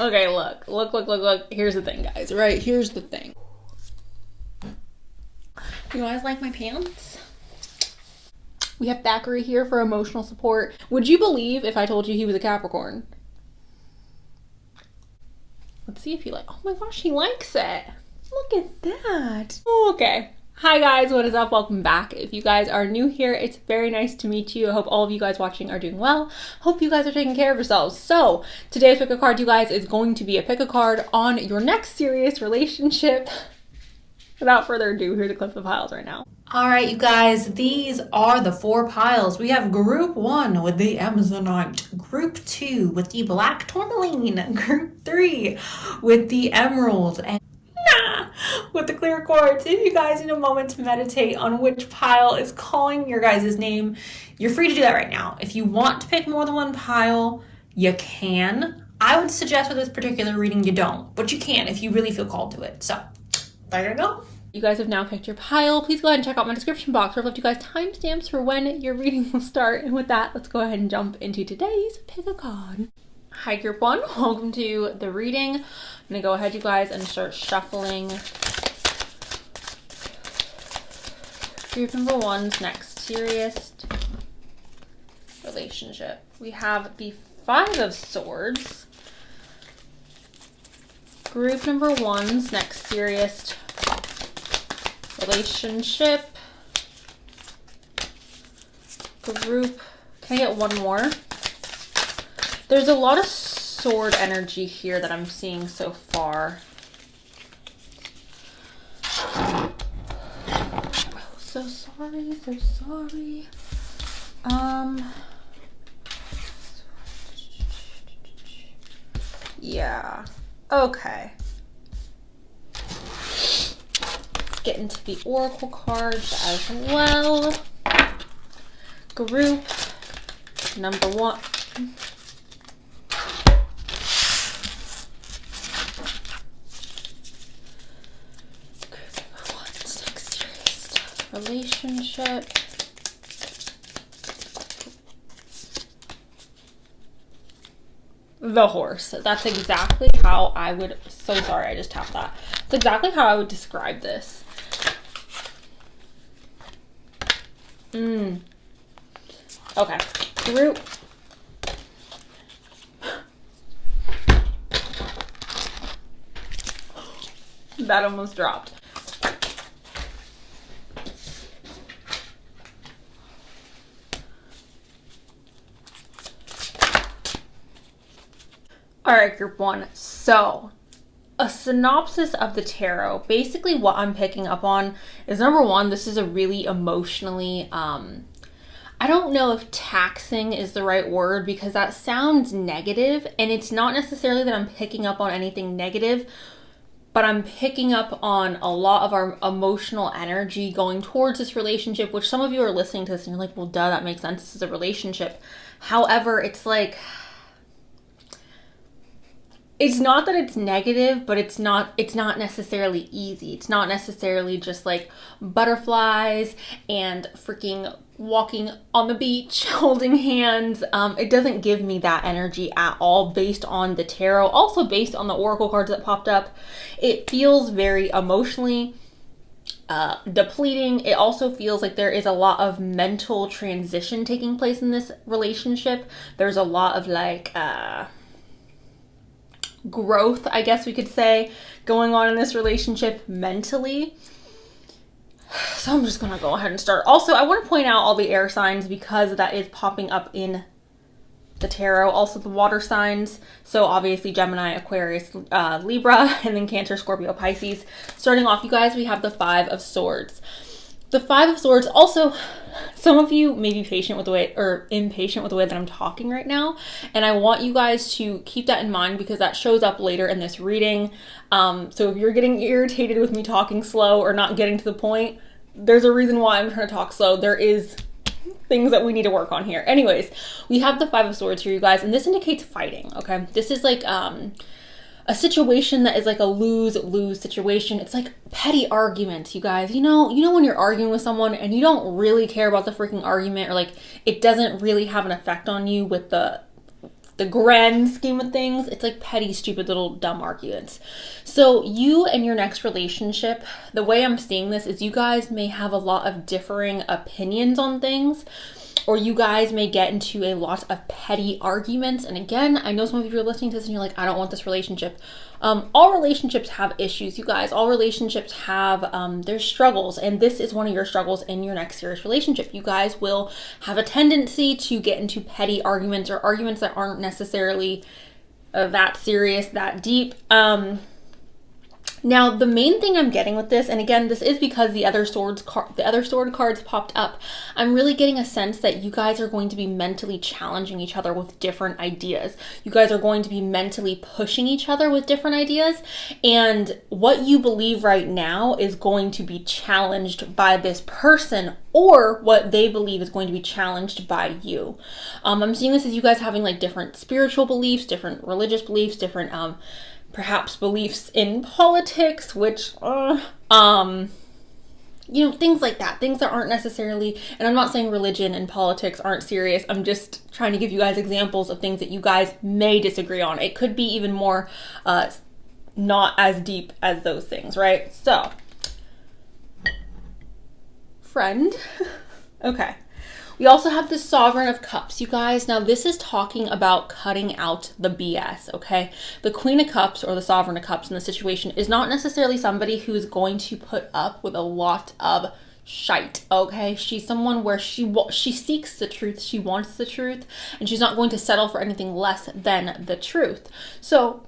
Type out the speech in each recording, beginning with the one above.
Okay, look. Here's the thing, guys, right? Here's the thing. You guys like my pants? We have Thackeray here for emotional support. Would you believe if I told you he was a Capricorn? Let's see if he oh my gosh, he likes it. Look at that. Okay. Hi guys, what is up? Welcome back. If you guys are new here, it's very nice to meet you. I hope all of you guys watching are doing well. Hope you guys are taking care of yourselves. So today's pick a card, you guys, is going to be a pick a card on your next serious relationship. Without further ado, here's a clip of piles right now. All right, you guys, these are the 4 piles. We have group 1 with the Amazonite, group 2 with the black tourmaline, group 3 with the emerald, and with the clear quartz. If you guys need a moment to meditate on which pile is calling your guys' name, you're free to do that right now. If you want to pick more than one pile, you can. I would suggest with this particular reading you don't, but you can if you really feel called to it. So there you go. You guys have now picked your pile. Please go ahead and check out my description box where I've left you guys timestamps for when your reading will start. And with that, let's go ahead and jump into today's pick a card. Hi group 1, welcome to the reading. I'm gonna go ahead, you guys, and start shuffling group number 1's next serious relationship. We have the 5 of Swords. Group number 1's next serious relationship. Group, can I get one more? There's a lot of sword energy here that I'm seeing so far. Oh, so sorry. Yeah. Okay. Let's get into the oracle cards as well. Group number 1. Relationship. The horse. That's exactly how I would, so sorry, I just tapped that. That's exactly how I would describe this. Okay. Group. That almost dropped. All right, group 1. So, a synopsis of the tarot. Basically, what I'm picking up on is number 1, this is a really emotionally, I don't know if taxing is the right word because that sounds negative, and it's not necessarily that I'm picking up on anything negative, but I'm picking up on a lot of our emotional energy going towards this relationship, which some of you are listening to this and you're like, well, duh, that makes sense. This is a relationship. However, it's like, it's not that it's negative, but it's not necessarily easy. It's not necessarily just like butterflies and freaking walking on the beach, holding hands. It doesn't give me that energy at all based on the tarot. Also based on the oracle cards that popped up. It feels very emotionally depleting. It also feels like there is a lot of mental transition taking place in this relationship. There's a lot of like, growth, I guess we could say, going on in this relationship mentally. So I'm just gonna go ahead and start. Also, I want to point out all the air signs because that is popping up in the tarot. Also the water signs. So obviously Gemini, Aquarius, Libra, and then Cancer, Scorpio, Pisces. Starting off, you guys, we have the 5 of Swords. The 5 of Swords, also, some of you may be patient with the way, or impatient with the way that I'm talking right now. And I want you guys to keep that in mind because that shows up later in this reading. So if you're getting irritated with me talking slow or not getting to the point, there's a reason why I'm trying to talk slow. There is things that we need to work on here. Anyways, we have the 5 of Swords here, you guys, and this indicates fighting, okay? This is like, a situation that is like a lose-lose situation. It's like petty arguments, you guys. You know when you're arguing with someone and you don't really care about the freaking argument, or like it doesn't really have an effect on you with the the grand scheme of things, it's like petty, stupid, little dumb arguments. So you and your next relationship, the way I'm seeing this is you guys may have a lot of differing opinions on things, or you guys may get into a lot of petty arguments. And again, I know some of you are listening to this and you're like, I don't want this relationship. All relationships have issues, you guys. All relationships have their struggles, and this is one of your struggles in your next serious relationship. You guys will have a tendency to get into petty arguments, or arguments that aren't necessarily that serious, that deep. Now, the main thing I'm getting with this, and again, this is because the other sword cards popped up, I'm really getting a sense that you guys are going to be mentally challenging each other with different ideas. You guys are going to be mentally pushing each other with different ideas, and what you believe right now is going to be challenged by this person, or what they believe is going to be challenged by you. I'm seeing this as you guys having like different spiritual beliefs, different religious beliefs, different perhaps beliefs in politics, which, things like that. Things that aren't necessarily, and I'm not saying religion and politics aren't serious. I'm just trying to give you guys examples of things that you guys may disagree on. It could be even more not as deep as those things, right? So, friend. Okay. We also have the Sovereign of Cups, you guys. Now, this is talking about cutting out the BS, okay? The Queen of Cups, or the Sovereign of Cups in the situation, is not necessarily somebody who's going to put up with a lot of shite, okay? She's someone where she seeks the truth, she wants the truth, and she's not going to settle for anything less than the truth. So,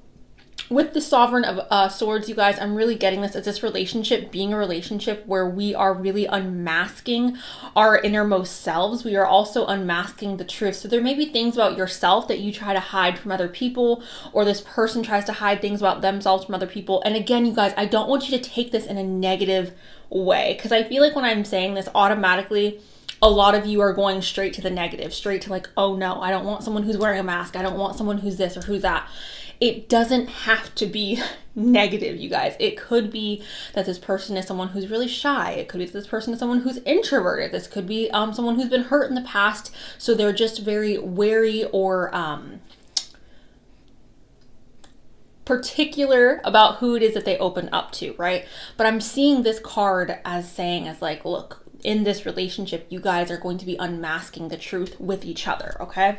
with the Sovereign of Swords, you guys, I'm really getting this as this relationship being a relationship where we are really unmasking our innermost selves. We are also unmasking the truth. So there may be things about yourself that you try to hide from other people, or this person tries to hide things about themselves from other people. And again, you guys, I don't want you to take this in a negative way, because I feel like when I'm saying this, automatically a lot of you are going straight to the negative, straight to like, oh no, I don't want someone who's wearing a mask. I don't want someone who's this or who's that. It doesn't have to be negative, you guys. It could be that this person is someone who's really shy. It could be that this person is someone who's introverted. This could be someone who's been hurt in the past, so they're just very wary or particular about who it is that they open up to, right? But I'm seeing this card as saying, as like, look, in this relationship, you guys are going to be unmasking the truth with each other, okay?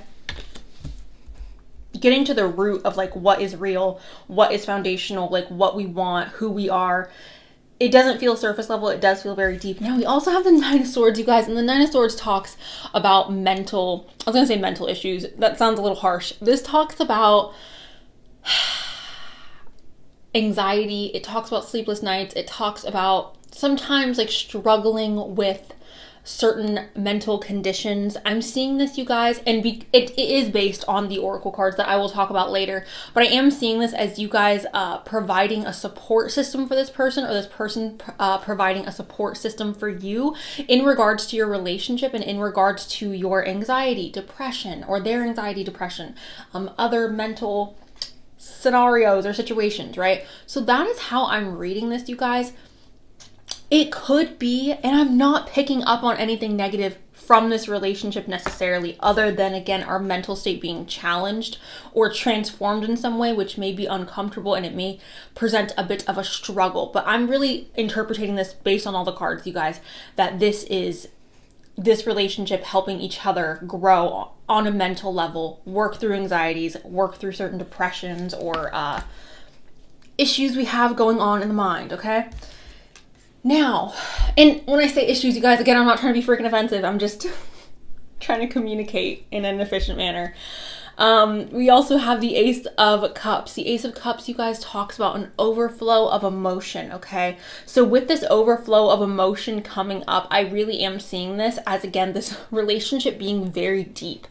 Getting to the root of like what is real, what is foundational, like what we want, who we are. It doesn't feel surface level, it does feel very deep. Now we also have the Nine of Swords, you guys, and the Nine of Swords talks about mental issues. That sounds a little harsh. This talks about anxiety, it talks about sleepless nights, it talks about sometimes like struggling with certain mental conditions. I'm seeing this, you guys, and it is based on the oracle cards that I will talk about later, but I am seeing this as you guys providing a support system for this person, or this person providing a support system for you in regards to your relationship and in regards to your anxiety, depression, or their anxiety, depression, other mental scenarios or situations, right? So that is how I'm reading this, you guys. It could be, and I'm not picking up on anything negative from this relationship necessarily, other than, again, our mental state being challenged or transformed in some way, which may be uncomfortable and it may present a bit of a struggle. But I'm really interpreting this based on all the cards, you guys, that this is this relationship helping each other grow on a mental level, work through anxieties, work through certain depressions or issues we have going on in the mind, okay? Now, and when I say issues, you guys, again, I'm not trying to be freaking offensive. I'm just trying to communicate in an efficient manner. We also have the Ace of Cups. The Ace of Cups, you guys, talks about an overflow of emotion, okay? So with this overflow of emotion coming up, I really am seeing this as, again, this relationship being very deep.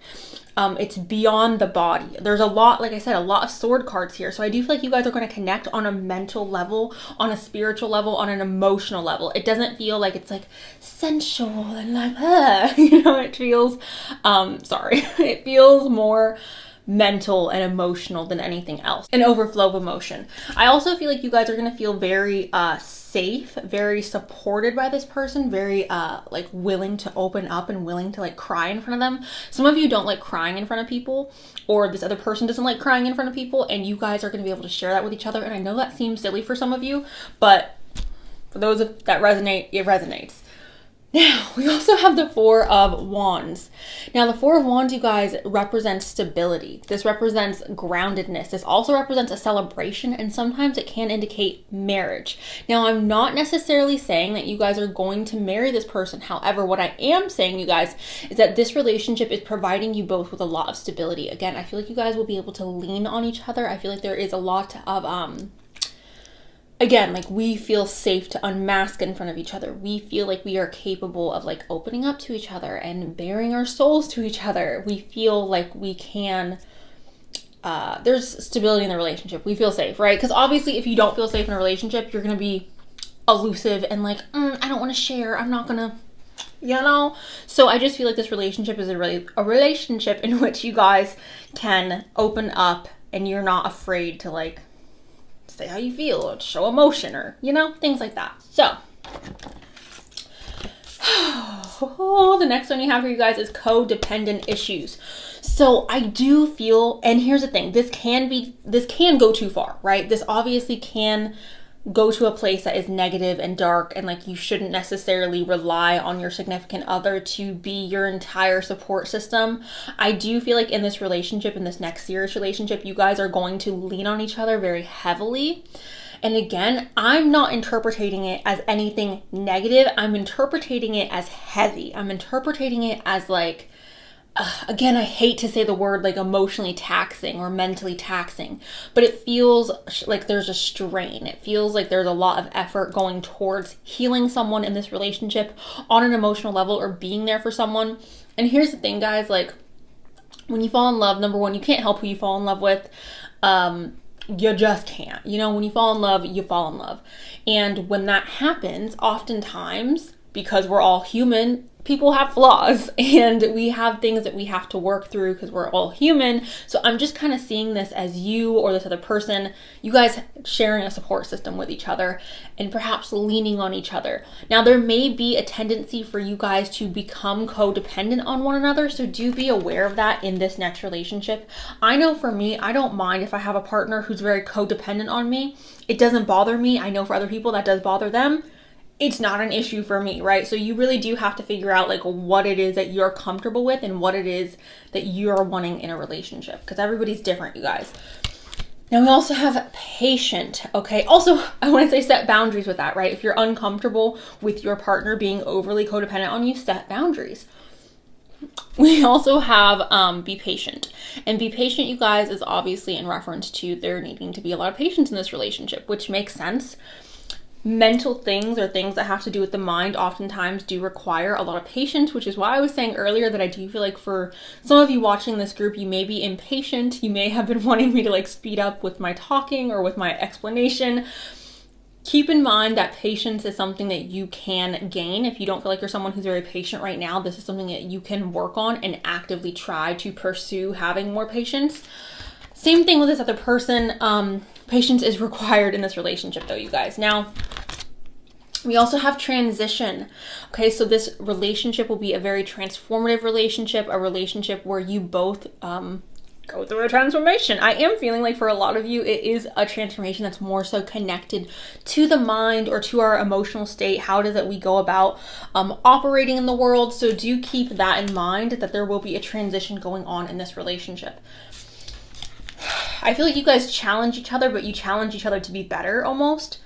It's beyond the body. There's a lot, like I said, a lot of sword cards here. So I do feel like you guys are going to connect on a mental level, on a spiritual level, on an emotional level. It doesn't feel like it's like sensual and like, it feels, it feels more mental and emotional than anything else. An overflow of emotion. I also feel like you guys are going to feel very safe, very supported by this person, very like willing to open up and willing to like cry in front of them. Some of you don't like crying in front of people, or this other person doesn't like crying in front of people, and you guys are going to be able to share that with each other. And I know that seems silly for some of you, but for those that resonate, it resonates. Now, we also have the Four of Wands. Now, the Four of Wands, you guys, represents stability. This represents groundedness. This also represents a celebration, and sometimes it can indicate marriage. Now, I'm not necessarily saying that you guys are going to marry this person. However, what I am saying, you guys, is that this relationship is providing you both with a lot of stability. Again, I feel like you guys will be able to lean on each other. I feel like there is a lot of, again, like we feel safe to unmask in front of each other. We feel like we are capable of like opening up to each other and bearing our souls to each other. We feel like we can, there's stability in the relationship. We feel safe, right? Because obviously if you don't feel safe in a relationship, you're going to be elusive and like, I don't want to share. I'm not going to, you know? So I just feel like this relationship is a relationship in which you guys can open up and you're not afraid to like, say how you feel or show emotion or, you know, things like that. So, the next one you have for you guys is codependent issues. So I do feel, and here's the thing, this can go too far, right? This obviously can go to a place that is negative and dark, and like you shouldn't necessarily rely on your significant other to be your entire support system. I do feel like in this relationship, in this next serious relationship, you guys are going to lean on each other very heavily. And again, I'm not interpreting it as anything negative. I'm interpreting it as heavy. I'm interpreting it as like, again, I hate to say the word like emotionally taxing or mentally taxing, but it feels like there's a strain. It feels like there's a lot of effort going towards healing someone in this relationship on an emotional level or being there for someone. And here's the thing, guys, like when you fall in love, number one, you can't help who you fall in love with. You just can't. You know, when you fall in love, you fall in love. And when that happens, oftentimes, because we're all human, people have flaws and we have things that we have to work through because we're all human. So I'm just kind of seeing this as you or this other person, you guys sharing a support system with each other and perhaps leaning on each other. Now, there may be a tendency for you guys to become codependent on one another. So do be aware of that in this next relationship. I know for me, I don't mind if I have a partner who's very codependent on me. It doesn't bother me. I know for other people that does bother them. It's not an issue for me, right? So you really do have to figure out like what it is that you're comfortable with and what it is that you're wanting in a relationship, because everybody's different, you guys. Now we also have patient, okay? Also, I want to say set boundaries with that, right? If you're uncomfortable with your partner being overly codependent on you, set boundaries. We also have be patient. And be patient, you guys, is obviously in reference to there needing to be a lot of patience in this relationship, which makes sense. Mental things or things that have to do with the mind oftentimes do require a lot of patience, which is why I was saying earlier that I do feel like for some of you watching this group, you may be impatient. You may have been wanting me to like speed up with my talking or with my explanation. Keep in mind that patience is something that you can gain. If you don't feel like you're someone who's very patient right now, this is something that you can work on and actively try to pursue having more patience. Same thing with this other person. Patience is required in this relationship though, you guys. Now, we also have transition. Okay, so this relationship will be a very transformative relationship, a relationship where you both go through a transformation. I am feeling like for a lot of you, it is a transformation that's more so connected to the mind or to our emotional state. How does it we go about operating in the world? So do keep that in mind, that there will be a transition going on in this relationship. I feel like you guys challenge each other, but you challenge each other to be better almost.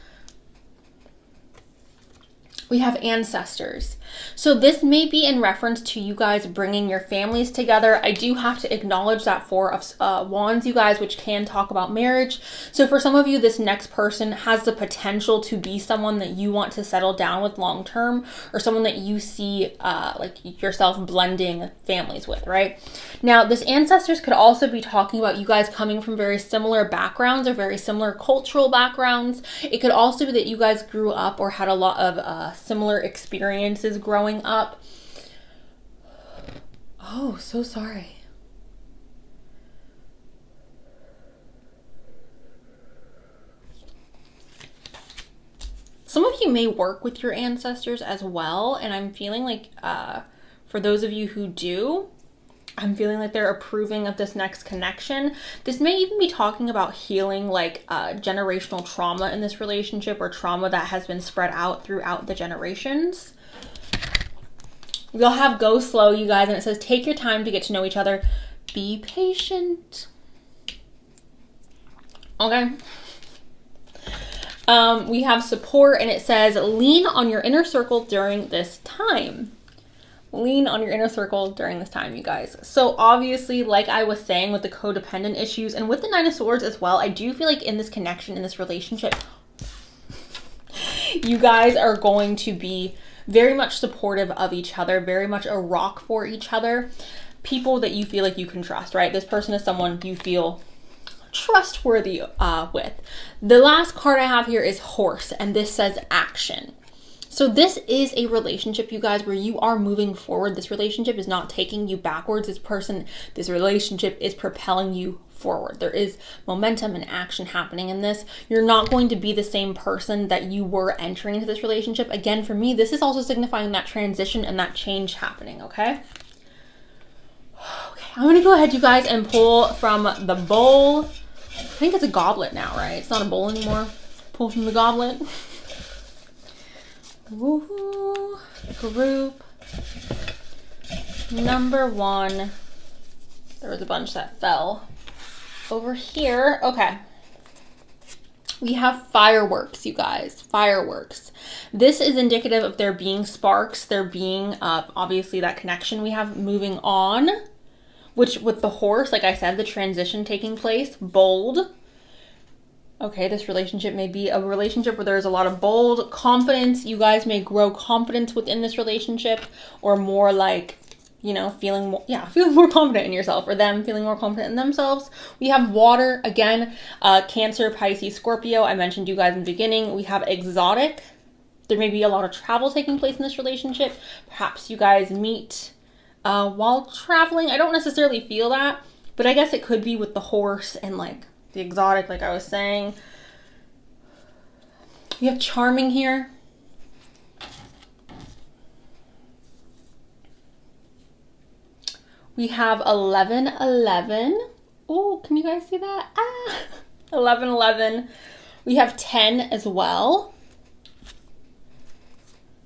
We have ancestors. So this may be in reference to you guys bringing your families together. I do have to acknowledge that Four of Wands, you guys, which can talk about marriage. So for some of you, this next person has the potential to be someone that you want to settle down with long term, or someone that you see like yourself blending families with, right? Now, this ancestors could also be talking about you guys coming from very similar backgrounds or very similar cultural backgrounds. It could also be that you guys grew up or had a lot of similar experiences growing up. Oh, so sorry. Some of you may work with your ancestors as well. And I'm feeling like for those of you who do, I'm feeling like they're approving of this next connection. This may even be talking about healing like generational trauma in this relationship, or trauma that has been spread out throughout the generations. You'll have go slow, you guys, and it says take your time to get to know each other. Be patient. Okay. We have support, and it says lean on your inner circle during this time. Lean on your inner circle during this time, you guys. So obviously, like I was saying with the codependent issues and with the Nine of Swords as well, I do feel like in this connection, in this relationship, you guys are going to be very much supportive of each other, very much a rock for each other. People that you feel like you can trust, right? This person is someone you feel trustworthy with. The last card I have here is Horse, and this says action. So this is a relationship, you guys, where you are moving forward. This relationship is not taking you backwards. This relationship is propelling you forward. There is momentum and action happening in this. You're not going to be the same person that you were entering into this relationship. Again, for me, this is also signifying that transition and that change happening, okay? Okay, I'm gonna go ahead, you guys, and pull from the bowl. I think it's a goblet now, right? It's not a bowl anymore. Pull from the goblet. Woohoo. Group number 1. There was a bunch that fell over here. Okay. We have fireworks, you guys. Fireworks. This is indicative of there being sparks. There being, obviously, that connection we have moving on. Which, with the horse, like I said, the transition taking place. Bold. Okay, this relationship may be a relationship where there's a lot of bold confidence. You guys may grow confidence within this relationship, or more like, you know, feeling more confident in yourself, or them feeling more confident in themselves. We have water, again, Cancer, Pisces, Scorpio. I mentioned you guys in the beginning. We have exotic. There may be a lot of travel taking place in this relationship. Perhaps you guys meet while traveling. I don't necessarily feel that, but I guess it could be with the horse and like the exotic, like I was saying. We have charming here. We have 1111. Oh, can you guys see that? 1111. We have 10 as well.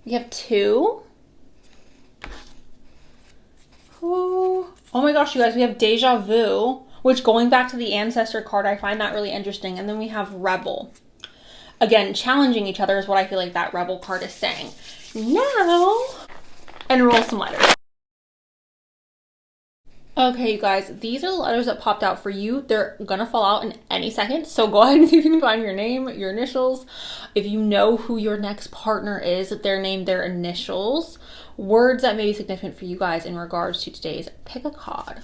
We have 2. Oh my gosh, you guys, we have deja vu, which, going back to the ancestor card, I find that really interesting. And then we have rebel. Again, challenging each other is what I feel like that rebel card is saying. Now, enroll some letters. Okay, you guys, these are the letters that popped out for you. They're gonna fall out in any second, so go ahead and see if you can find your name, your initials. If you know who your next partner is, their name, their initials. Words that may be significant for you guys in regards to today's pick a card.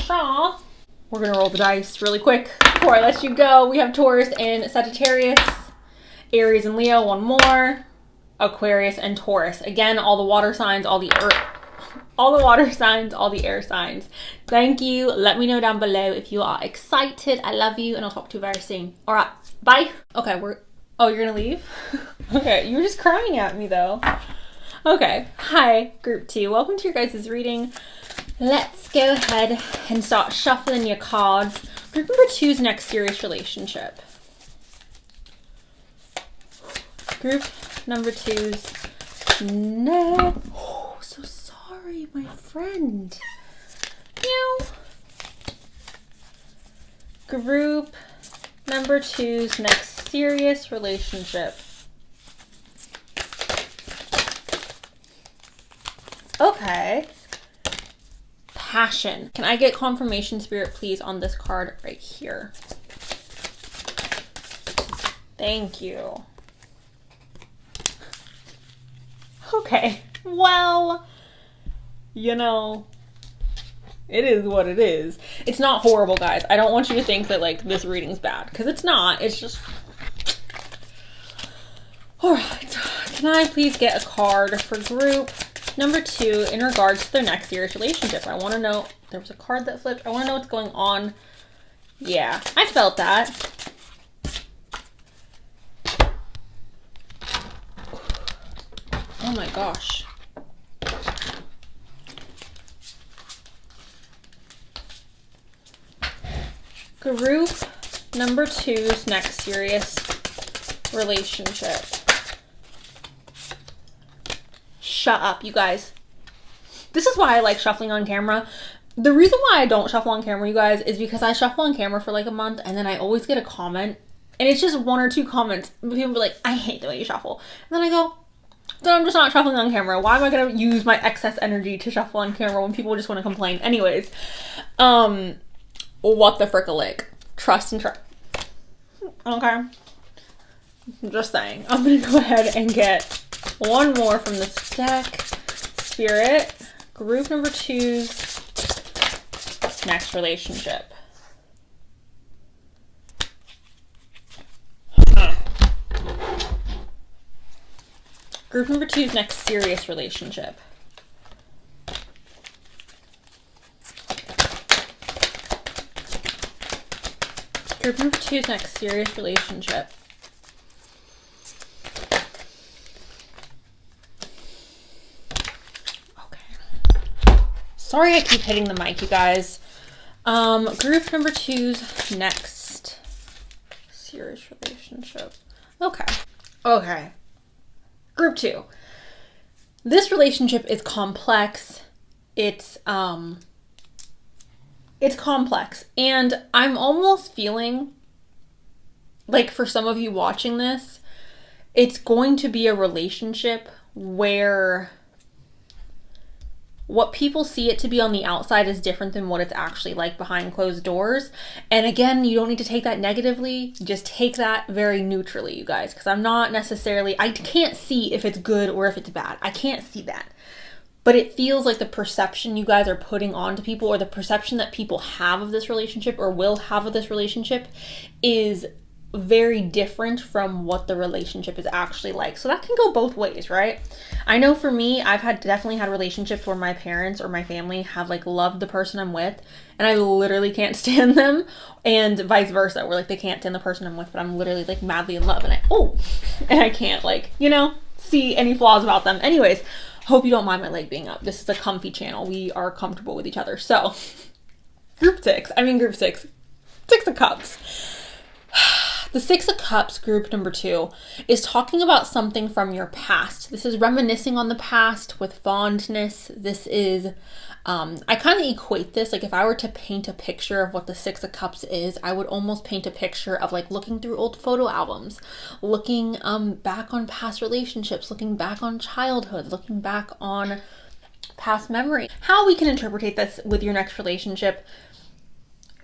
Shaw. We're gonna roll the dice really quick before I let you go. We have Taurus and Sagittarius, Aries and Leo, one more, Aquarius and Taurus. Again, all the water signs, all the water signs, all the air signs. Thank you. Let me know down below if you are excited. I love you, and I'll talk to you very soon. All right, bye. Okay, oh, you're gonna leave? Okay, you were just crying at me though. Okay, hi, group 2. Welcome to your guys' reading. Let's go ahead and start shuffling your cards. Group number 2's next serious relationship. Group number 2's next. Oh, so sorry, my friend. Meow. Group number 2's next serious relationship. Okay. Passion. Can I get confirmation, Spirit, please, on this card right here? Thank you. Okay. Well, you know, it is what it is. It's not horrible, guys. I don't want you to think that, like, this reading's bad, because it's not. It's just... Alright. Can I please get a card for group number 2 in regards to their next serious relationship? I want to know. There was a card that flipped. I want to know what's going on. Yeah, I felt that. Oh my gosh. Group number 2's next serious relationship. Shut up, you guys. This is why I like shuffling on camera. The reason why I don't shuffle on camera, you guys, is because I shuffle on camera for like a month and then I always get a comment. And it's just 1 or 2 comments. People be like, I hate the way you shuffle. And then I go, then I'm just not shuffling on camera. Why am I going to use my excess energy to shuffle on camera when people just want to complain? Anyways, what the frick-a-lick. Trust and trust. Okay. I'm just saying. I'm going to go ahead and get one more from this deck. Spirit. Group number 2's next relationship. Group number 2's next serious relationship. Group number 2's next serious relationship. Okay. Sorry I keep hitting the mic, you guys. Group number 2's next serious relationship. Okay. Okay. Group 2. This relationship is complex. It's complex. And I'm almost feeling like for some of you watching this, it's going to be a relationship where what people see it to be on the outside is different than what it's actually like behind closed doors. And again, you don't need to take that negatively. Just take that very neutrally, you guys, because I can't see if it's good or if it's bad. I can't see that. But it feels like the perception you guys are putting onto people, or the perception that people have of this relationship or will have of this relationship, is very different from what the relationship is actually like. So that can go both ways, right? I know for me, I've definitely had relationships where my parents or my family have like loved the person I'm with and I literally can't stand them, and vice versa, where like they can't stand the person I'm with but I'm literally like madly in love and I can't like, see any flaws about them. Anyways, hope you don't mind my leg being up. This is a comfy channel. We are comfortable with each other. So group 6, 6 of Cups. The 6 of Cups, group number 2, is talking about something from your past. This is reminiscing on the past with fondness. This is, I kind of equate this, like if I were to paint a picture of what the 6 of Cups is, I would almost paint a picture of like looking through old photo albums, looking back on past relationships, looking back on childhood, looking back on past memory. How we can interpret this with your next relationship.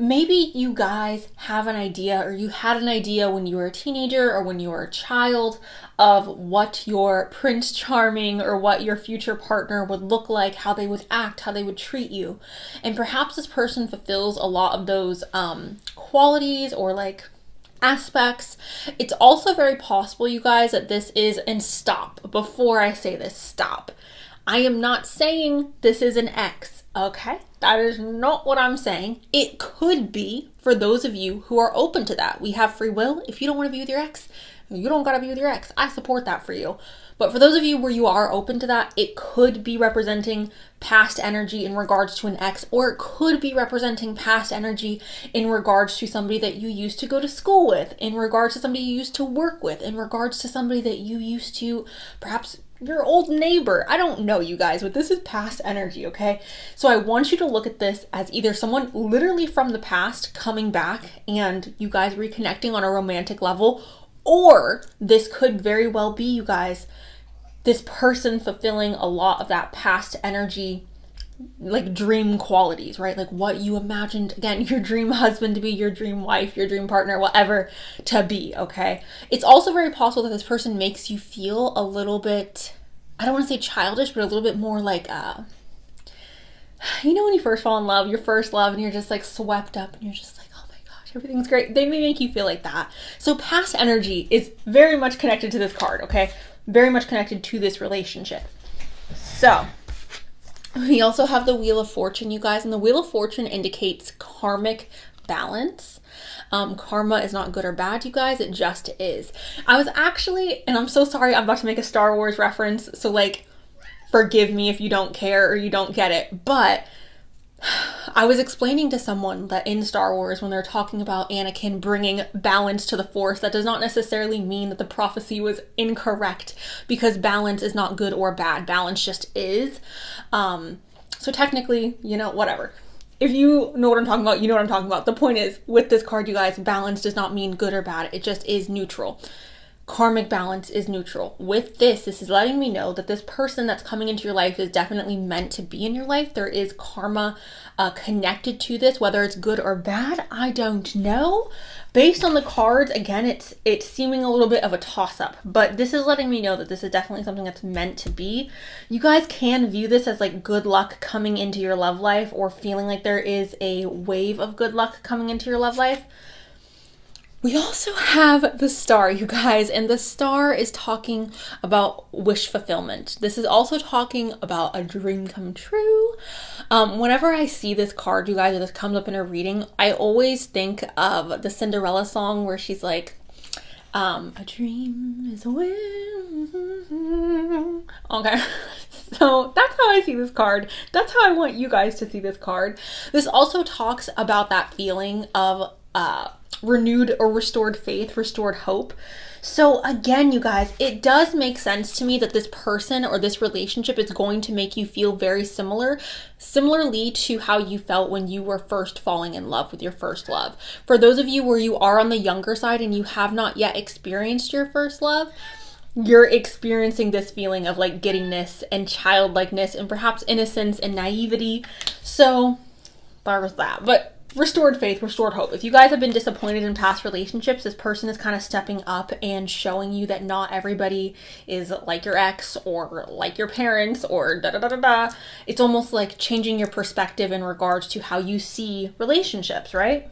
Maybe you guys have an idea, or you had an idea when you were a teenager or when you were a child, of what your Prince Charming or what your future partner would look like, how they would act, how they would treat you. And perhaps this person fulfills a lot of those qualities or like aspects. It's also very possible, you guys, that this is, and stop, before I say this, stop. I am not saying this is an ex, okay? That is not what I'm saying. It could be for those of you who are open to that. We have free will. If you don't want to be with your ex, you don't got to be with your ex. I support that for you. But for those of you where you are open to that, it could be representing past energy in regards to an ex, or it could be representing past energy in regards to somebody that you used to go to school with, in regards to somebody you used to work with, in regards to somebody that you used to perhaps your old neighbor. I don't know, you guys, but this is past energy, okay? So I want you to look at this as either someone literally from the past coming back and you guys reconnecting on a romantic level, or this could very well be, you guys, this person fulfilling a lot of that past energy, like dream qualities, right? Like what you imagined, again, your dream husband to be, your dream wife, your dream partner, whatever to be, okay? It's also very possible that this person makes you feel a little bit, I don't want to say childish, but a little bit more like, when you first fall in love, your first love, and you're just like swept up and you're just like, oh my gosh, everything's great. They may make you feel like that. So past energy is very much connected to this card, okay? Very much connected to this relationship. So we also have the Wheel of Fortune, you guys, and the Wheel of Fortune indicates karmic balance. Karma is not good or bad, you guys. It just is. I was actually, and I'm so sorry, I'm about to make a Star Wars reference, so like, forgive me if you don't care or you don't get it, but I was explaining to someone that in Star Wars, when they're talking about Anakin bringing balance to the Force, that does not necessarily mean that the prophecy was incorrect, because balance is not good or bad. Balance just is. So technically, you know, whatever. If you know what I'm talking about, you know what I'm talking about. The point is, with this card, you guys, balance does not mean good or bad. It just is neutral. Karmic balance is neutral. With this is letting me know that this person that's coming into your life is definitely meant to be in your life. There is karma connected to this. Whether it's good or bad, I don't know. Based on the cards, again, it's seeming a little bit of a toss-up, but this is letting me know that this is definitely something that's meant to be. You guys can view this as like good luck coming into your love life, or feeling like there is a wave of good luck coming into your love life. We also have the Star, you guys, and the Star is talking about wish fulfillment. This is also talking about a dream come true. Whenever I see this card, you guys, or this comes up in a reading, I always think of the Cinderella song where she's like, a dream is a wish. Okay, so that's how I see this card. That's how I want you guys to see this card. This also talks about that feeling of renewed or restored faith, restored hope. So again, you guys, it does make sense to me that this person or this relationship is going to make you feel very similarly to how you felt when you were first falling in love with your first love. For those of you where you are on the younger side and you have not yet experienced your first love, you're experiencing this feeling of like giddiness and childlikeness and perhaps innocence and naivety. So there was that. But restored faith, restored hope. If you guys have been disappointed in past relationships, this person is kind of stepping up and showing you that not everybody is like your ex or like your parents or da da da da da. It's almost like changing your perspective in regards to how you see relationships, right?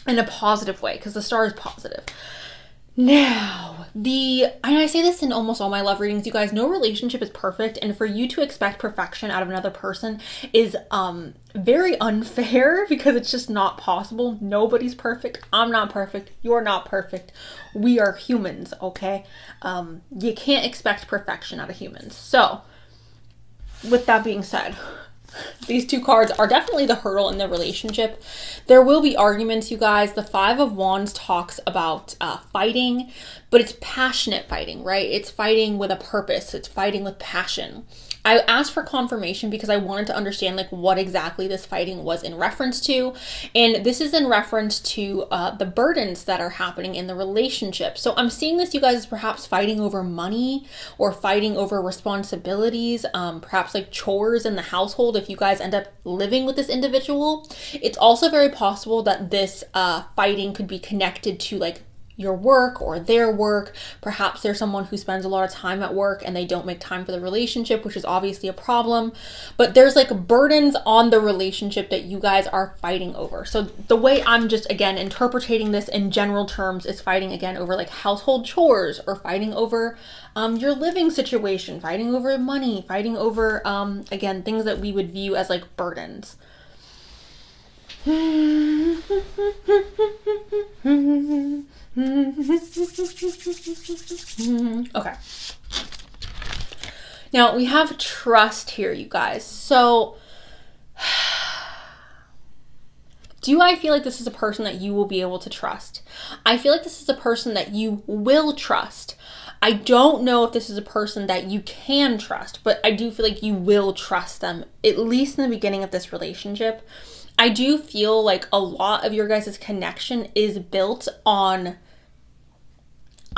In a positive way, because the Star is positive. Now, and I say this in almost all my love readings, you guys, no relationship is perfect, and for you to expect perfection out of another person is very unfair, because it's just not possible. Nobody's perfect. I'm not perfect. You're not perfect. We are humans, okay? You can't expect perfection out of humans. So, with that being said, these two cards are definitely the hurdle in the relationship. There will be arguments, you guys. The Five of Wands talks about fighting, but it's passionate fighting, right? It's fighting with a purpose. It's fighting with passion. I asked for confirmation because I wanted to understand like what exactly this fighting was in reference to. And this is in reference to the burdens that are happening in the relationship. So I'm seeing this, you guys, as perhaps fighting over money or fighting over responsibilities, perhaps like chores in the household if you guys end up living with this individual. It's also very possible that this fighting could be connected to like your work or their work. Perhaps there's someone who spends a lot of time at work and they don't make time for the relationship, which is obviously a problem. But there's like burdens on the relationship that you guys are fighting over. So the way I'm just, again, interpreting this in general terms is fighting again over like household chores, or fighting over your living situation, fighting over money, fighting over, again, things that we would view as like burdens. Okay. Now we have trust here, you guys. So do I feel like this is a person that you will be able to trust? I feel like this is a person that you will trust. I don't know if this is a person that you can trust, but I do feel like you will trust them, at least in the beginning of this relationship. I do feel like a lot of your guys' connection is built on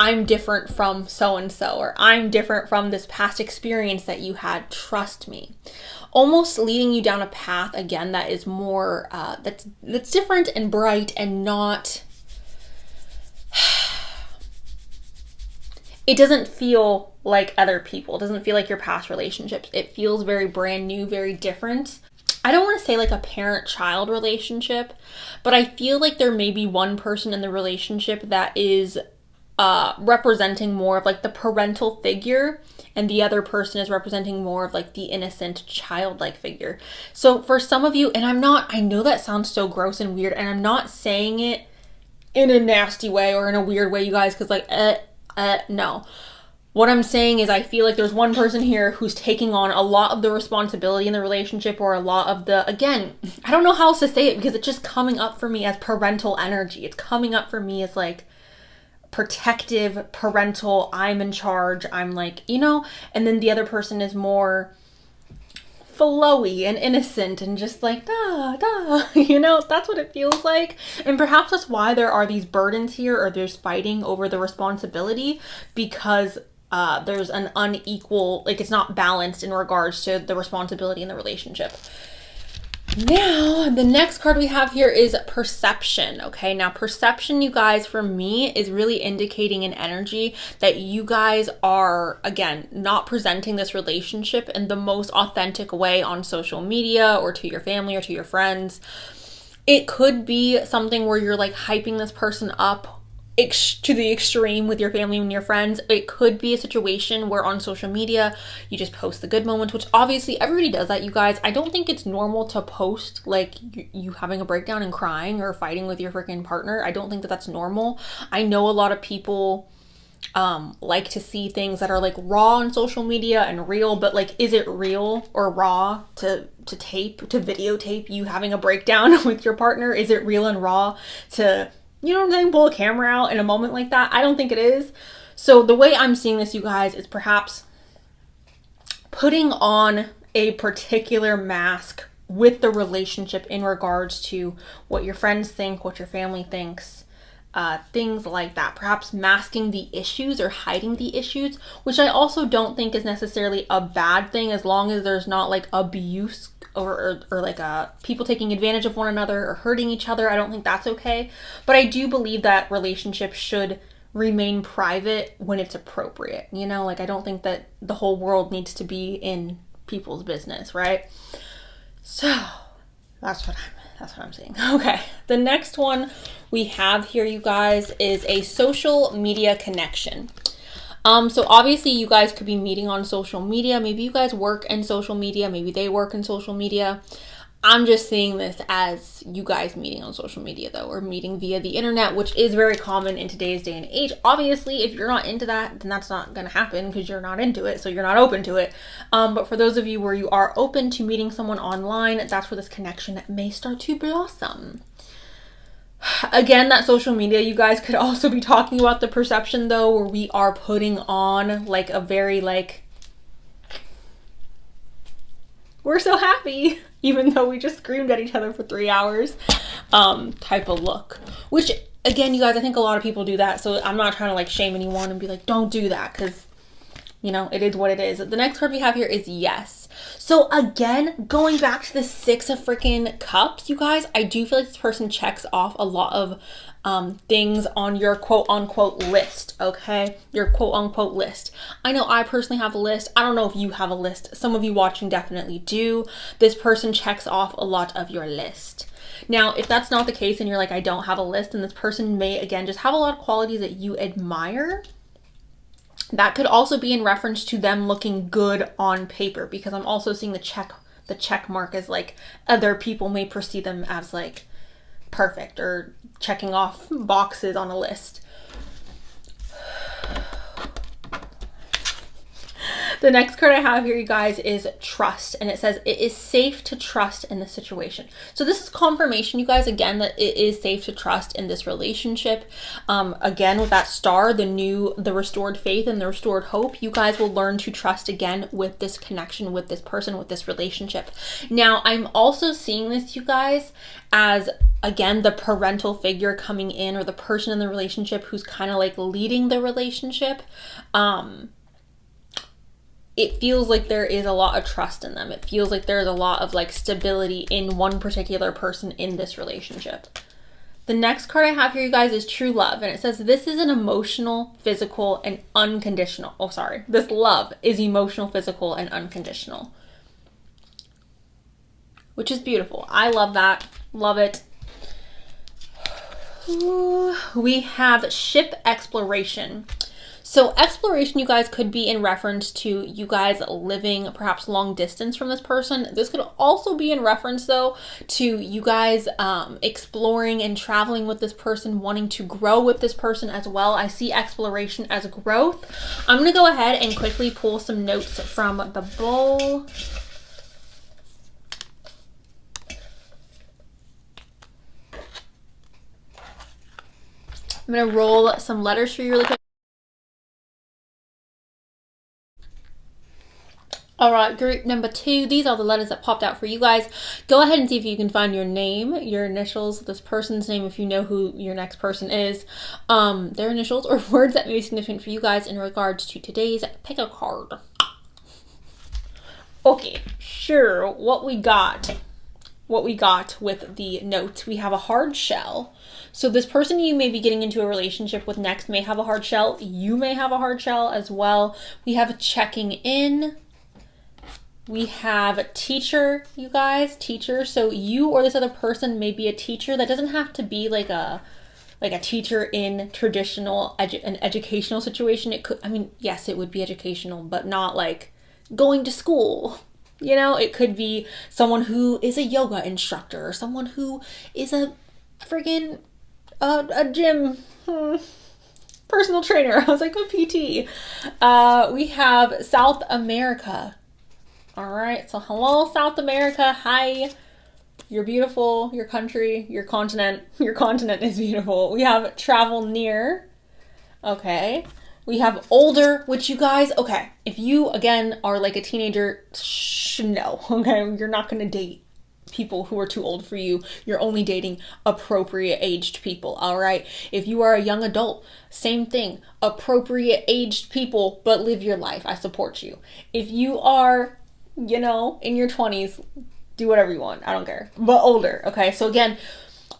I'm different from so-and-so, or I'm different from this past experience that you had, trust me. Almost leading you down a path, again, that is more, that's different and bright and not, it doesn't feel like other people. It doesn't feel like your past relationships. It feels very brand new, very different. I don't want to say like a parent-child relationship, but I feel like there may be one person in the relationship that is representing more of like the parental figure, and the other person is representing more of like the innocent childlike figure. So for some of you, and I know that sounds so gross and weird, and I'm not saying it in a nasty way or in a weird way, you guys, because like, no. What I'm saying is I feel like there's one person here who's taking on a lot of the responsibility in the relationship, or a lot of the, again, I don't know how else to say it because it's just coming up for me as parental energy. It's coming up for me as like protective, parental, I'm in charge, I'm like, you know, and then the other person is more flowy and innocent and just like, you know, that's what it feels like. And perhaps that's why there are these burdens here, or there's fighting over the responsibility, because there's an unequal, like it's not balanced in regards to the responsibility in the relationship. Now, the next card we have here is perception. Okay, now perception, you guys, for me is really indicating an energy that you guys are, again, not presenting this relationship in the most authentic way on social media or to your family or to your friends. It could be something where you're like hyping this person up to the extreme with your family and your friends. It could be a situation where on social media you just post the good moments, which obviously everybody does that, you guys. I don't think it's normal to post like you having a breakdown and crying or fighting with your freaking partner. I don't think that that's normal. I know a lot of people like to see things that are like raw on social media and real, but like, is it real or raw to videotape you having a breakdown with your partner? Is it real and raw to, you know what I'm saying, pull a camera out in a moment like that? I don't think it is. So the way I'm seeing this, you guys, is perhaps putting on a particular mask with the relationship in regards to what your friends think, what your family thinks, things like that. Perhaps masking the issues or hiding the issues, which I also don't think is necessarily a bad thing, as long as there's not like abuse or like people taking advantage of one another or hurting each other. I don't think that's okay. But I do believe that relationships should remain private when it's appropriate. You know, like I don't think that the whole world needs to be in people's business, right? So that's what I'm saying. Okay, the next one we have here, you guys, is a social media connection. So obviously you guys could be meeting on social media. Maybe you guys work in social media. Maybe they work in social media. I'm just seeing this as you guys meeting on social media though, or meeting via the internet, which is very common in today's day and age. Obviously, if you're not into that, then that's not going to happen because you're not into it. So you're not open to it. But for those of you where you are open to meeting someone online, that's where this connection may start to blossom. Again, that social media, you guys could also be talking about the perception though, where we are putting on like a very like, we're so happy, even though we just screamed at each other for 3 hours, type of look. Which, again, you guys, I think a lot of people do that. So I'm not trying to like shame anyone and be like, don't do that, because, you know, it is what it is. The next card we have here is yes. So again, going back to the 6 of freaking cups, you guys, I do feel like this person checks off a lot of things on your quote unquote list, okay? Your quote unquote list. I know I personally have a list. I don't know if you have a list. Some of you watching definitely do. This person checks off a lot of your list. Now, if that's not the case and you're like, I don't have a list, and this person may, again, just have a lot of qualities that you admire, that could also be in reference to them looking good on paper, because I'm also seeing the check mark as like other people may perceive them as like perfect or checking off boxes on a list. The next card I have here, you guys, is trust. And it says it is safe to trust in this situation. So this is confirmation, you guys, again, that it is safe to trust in this relationship. Again, with that star, the restored faith and the restored hope, you guys will learn to trust again with this connection, with this person, with this relationship. Now, I'm also seeing this, you guys, as, again, the parental figure coming in, or the person in the relationship who's kind of like leading the relationship. It feels like there is a lot of trust in them. It feels like there's a lot of like stability in one particular person in this relationship. The next card I have here, you guys, is true love. And it says this is an emotional, physical, and unconditional. Oh, sorry. This love is emotional, physical, and unconditional. Which is beautiful. I love that. Love it. Ooh, we have ship exploration. So exploration, you guys, could be in reference to you guys living perhaps long distance from this person. This could also be in reference, though, to you guys exploring and traveling with this person, wanting to grow with this person as well. I see exploration as growth. I'm going to go ahead and quickly pull some notes from the bowl. I'm going to roll some letters for you really quick. All right, group number 2. These are the letters that popped out for you guys. Go ahead and see if you can find your name, your initials, this person's name, if you know who your next person is, their initials, or words that may be significant for you guys in regards to today's pick a card. Okay, sure. What we got with the notes, we have a hard shell. So this person you may be getting into a relationship with next may have a hard shell. You may have a hard shell as well. We have a checking in. We have a teacher, you guys, teacher. So you or this other person may be a teacher. That doesn't have to be like a teacher in traditional an educational situation. It could, I mean, yes, it would be educational, but not like going to school. You know, it could be someone who is a yoga instructor or someone who is a friggin' a gym personal trainer. I was like a PT. We have South America. All right, so hello, South America. Hi, you're beautiful. Your country, your continent is beautiful. We have travel near. Okay. We have older, which you guys, okay, if you, again, are like a teenager, no, okay? You're not going to date people who are too old for you. You're only dating appropriate aged people, all right? If you are a young adult, same thing. Appropriate aged people, but live your life. I support you. If you are, you know, in your 20s, do whatever you want. I don't care. But older, okay? So again,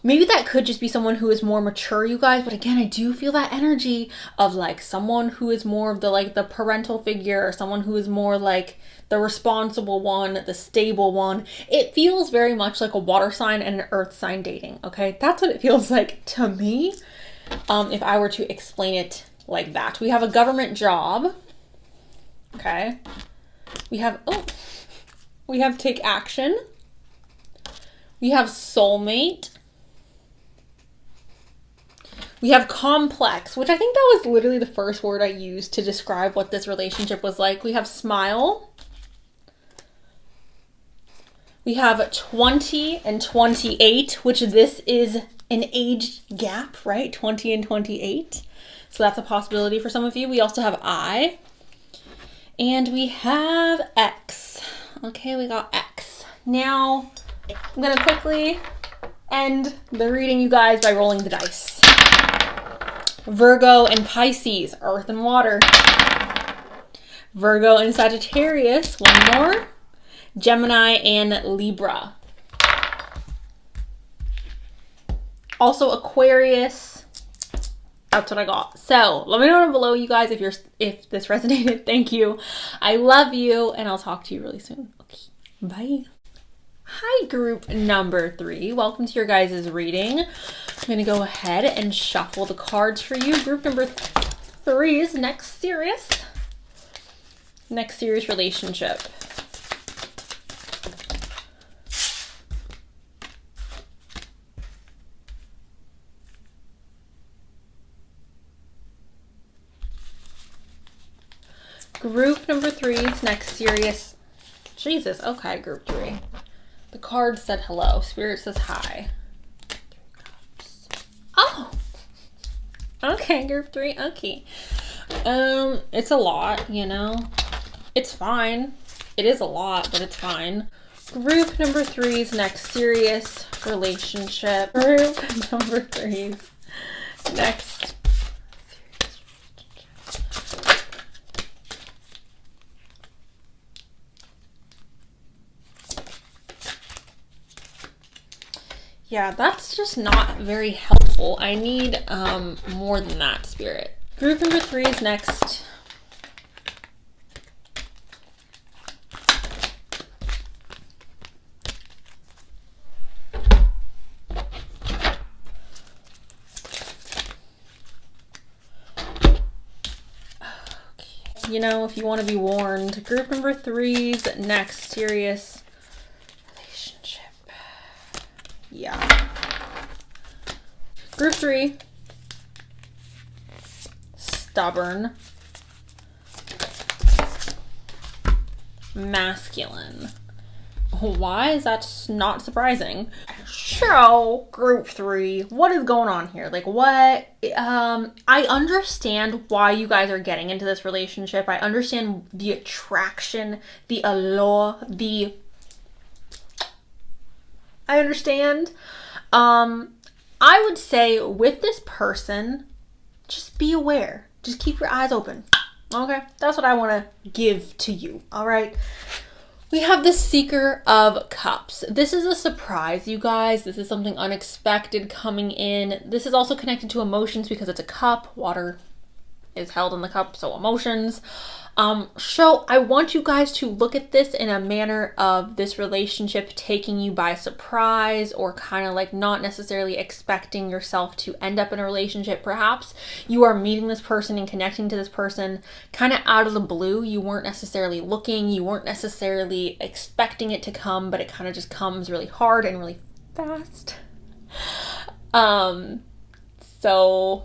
maybe that could just be someone who is more mature, you guys. But again, I do feel that energy of like someone who is more of the like the parental figure, or someone who is more like the responsible one, the stable one. It feels very much like a water sign and an earth sign dating, okay? That's what it feels like to me, if I were to explain it like that. We have a government job, okay? We have take action. We have soulmate. We have complex, which I think that was literally the first word I used to describe what this relationship was like. We have smile. We have 20 and 28, which this is an age gap, right? 20 and 28. So that's a possibility for some of you. We also have I. And we have X. Okay, we got X. Now, I'm going to quickly end the reading, you guys, by rolling the dice. Virgo and Pisces, earth and water. Virgo and Sagittarius, one more. Gemini and Libra. Also Aquarius. That's what I got. So let me know down below, you guys, if this resonated. Thank you. I love you, and I'll talk to you really soon. Okay, bye. Hi, group number 3. Welcome to your guys' reading. I'm going to go ahead and shuffle the cards for you. Group number 3's next serious relationship. Group number 3's next serious. Jesus, okay, group 3. The card said hello. Spirit says hi. Oh! Okay, group 3, okay. It's a lot, you know? It's fine. It is a lot, but it's fine. Group number 3's next serious relationship. Group number 3's next. Yeah, that's just not very helpful. I need more than that, Spirit. Group number 3 is next. you know, if you want to be warned. Group number 3's next serious relationship. Yeah. Group 3. Stubborn. Masculine. Why is that not surprising? So, group 3, what is going on here? Like, what? I understand why you guys are getting into this relationship. I understand the attraction, the allure, I understand. I would say with this person, just be aware. Just keep your eyes open. Okay? That's what I want to give to you. All right? We have the Seeker of Cups. This is a surprise, you guys. This is something unexpected coming in. This is also connected to emotions because it's a cup. Water is held in the cup, so emotions. So I want you guys to look at this in a manner of this relationship taking you by surprise, or kind of like not necessarily expecting yourself to end up in a relationship. Perhaps you are meeting this person and connecting to this person kind of out of the blue. You weren't necessarily looking, you weren't necessarily expecting it to come, but it kind of just comes really hard and really fast. So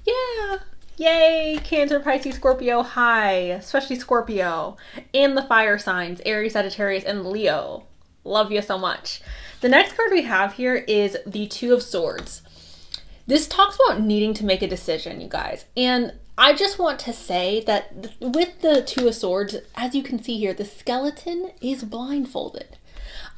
yeah. Yay, Cancer, Pisces, Scorpio, hi, especially Scorpio, and the fire signs, Aries, Sagittarius, and Leo. Love you so much. The next card we have here is the Two of Swords. This talks about needing to make a decision, you guys. And I just want to say that with the Two of Swords, as you can see here, the skeleton is blindfolded.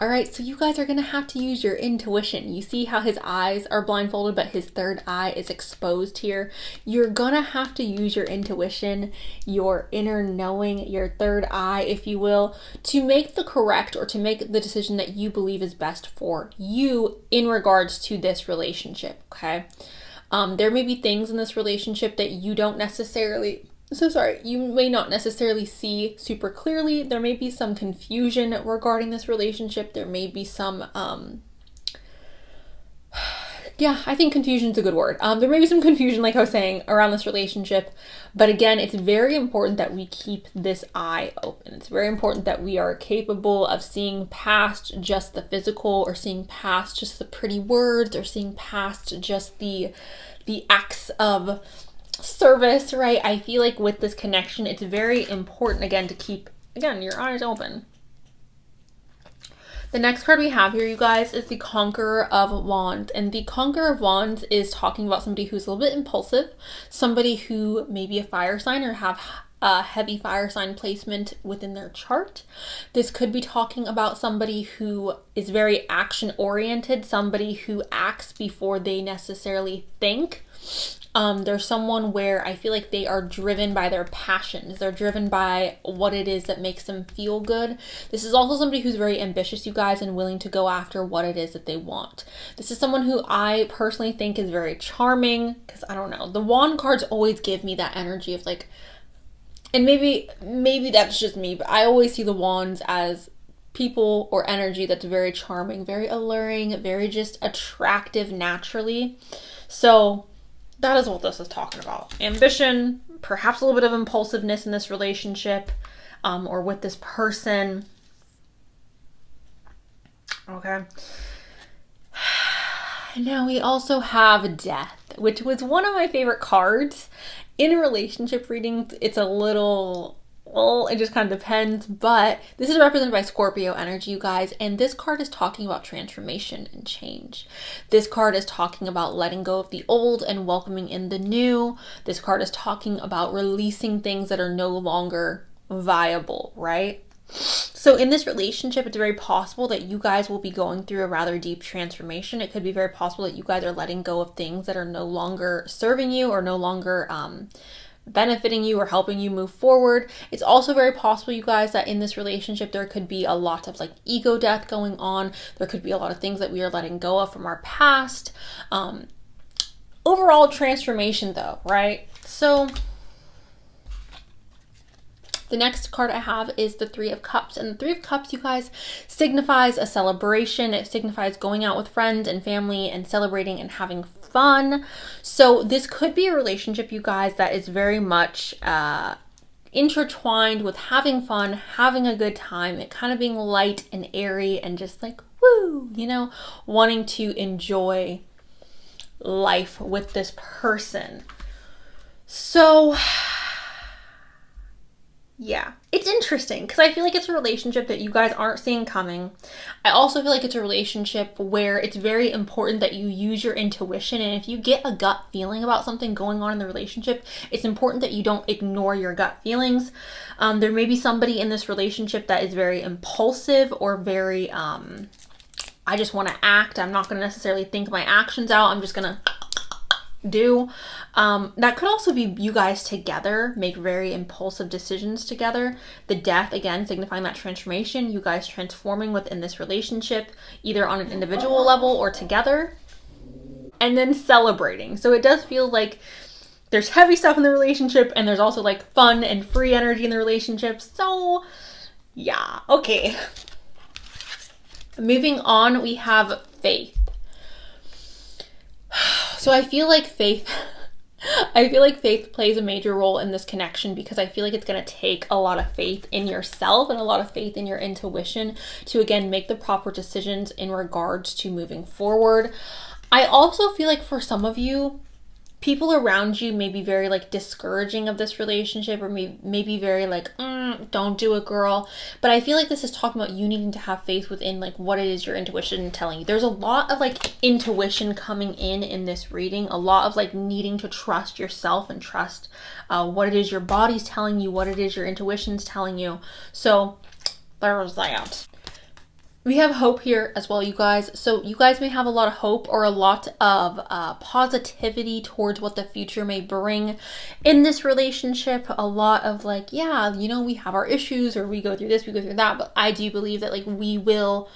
All right, so you guys are going to have to use your intuition. You see how his eyes are blindfolded, but his third eye is exposed here. You're going to have to use your intuition, your inner knowing, your third eye, if you will, to make the correct or to make the decision that you believe is best for you in regards to this relationship, okay? There may be things in this relationship that you don't necessarily... you may not necessarily see super clearly. There may be some confusion regarding this relationship. There may be some, I think confusion is a good word. There may be some confusion, like I was saying, around this relationship. But again, it's very important that we keep this eye open. It's very important that we are capable of seeing past just the physical, or seeing past just the pretty words, or seeing past just the acts of service, right? I feel like with this connection, it's very important, again, to keep, your eyes open. The next card we have here, you guys, is the Conqueror of Wands. And the Conqueror of Wands is talking about somebody who's a little bit impulsive, somebody who may be a fire sign or have a heavy fire sign placement within their chart. This could be talking about somebody who is very action oriented, somebody who acts before they necessarily think. There's someone where I feel like they are driven by their passions. They're driven by what it is that makes them feel good. This is also somebody who's very ambitious, you guys, and willing to go after what it is that they want. This is someone who I personally think is very charming, because I don't know, the wand cards always give me that energy of like, and maybe that's just me, but I always see the wands as people or energy that's very charming, very alluring, very just attractive naturally. So that is what this is talking about. Ambition, perhaps a little bit of impulsiveness in this relationship, or with this person. Okay. Now we also have Death, which was one of my favorite cards. In relationship readings, it's a little... well, it just kind of depends, but this is represented by Scorpio energy, you guys, and this card is talking about transformation and change. This card is talking about letting go of the old and welcoming in the new. This card is talking about releasing things that are no longer viable, right? So in this relationship, it's very possible that you guys will be going through a rather deep transformation. It could be very possible that you guys are letting go of things that are no longer serving you or no longer benefiting you or helping you move forward. It's also very possible, you guys, that in this relationship there could be a lot of like ego death going on. There could be a lot of things that we are letting go of from our past. Overall transformation though, right? So the next card I have is the Three of Cups. And the Three of Cups, you guys, signifies a celebration. It signifies going out with friends and family and celebrating and having fun. So this could be a relationship, you guys, that is very much intertwined with having fun, having a good time, it kind of being light and airy and just like, woo, you know, wanting to enjoy life with this person. So yeah, it's interesting because I feel like it's a relationship that you guys aren't seeing coming. I also feel like it's a relationship where it's very important that you use your intuition. And if you get a gut feeling about something going on in the relationship, it's important that you don't ignore your gut feelings. There may be somebody in this relationship that is very impulsive or very, I just want to act. I'm not going to necessarily think my actions out. I'm just going to do. That could also be you guys together make very impulsive decisions together. The death, again, signifying that transformation, you guys transforming within this relationship, either on an individual level or together. And then celebrating. So it does feel like there's heavy stuff in the relationship and there's also like fun and free energy in the relationship. So yeah, okay. Moving on, we have faith. So I feel like faith plays a major role in this connection because I feel like it's going to take a lot of faith in yourself and a lot of faith in your intuition to, again, make the proper decisions in regards to moving forward. I also feel like for some of you, people around you may be very like discouraging of this relationship or maybe very like, don't do it, girl. But I feel like this is talking about you needing to have faith within like what it is your intuition telling you. There's a lot of like intuition coming in this reading, a lot of like needing to trust yourself and trust what it is your body's telling you, what it is your intuition's telling you. So there's that. We have hope here as well, you guys. So you guys may have a lot of hope or a lot of positivity towards what the future may bring in this relationship. A lot of like, yeah, you know, we have our issues or we go through this, we go through that. But I do believe that like we will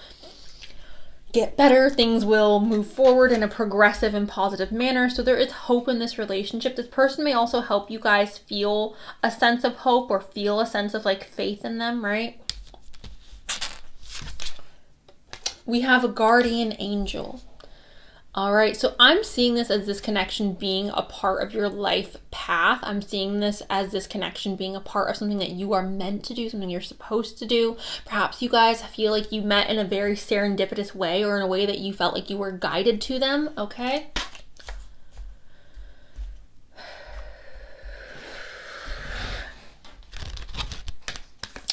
get better. Things will move forward in a progressive and positive manner. So there is hope in this relationship. This person may also help you guys feel a sense of hope or feel a sense of like faith in them, right? We have a guardian angel. All right, so I'm seeing this as this connection being a part of your life path. I'm seeing this as this connection being a part of something that you are meant to do, something you're supposed to do. Perhaps you guys feel like you met in a very serendipitous way or in a way that you felt like you were guided to them, okay?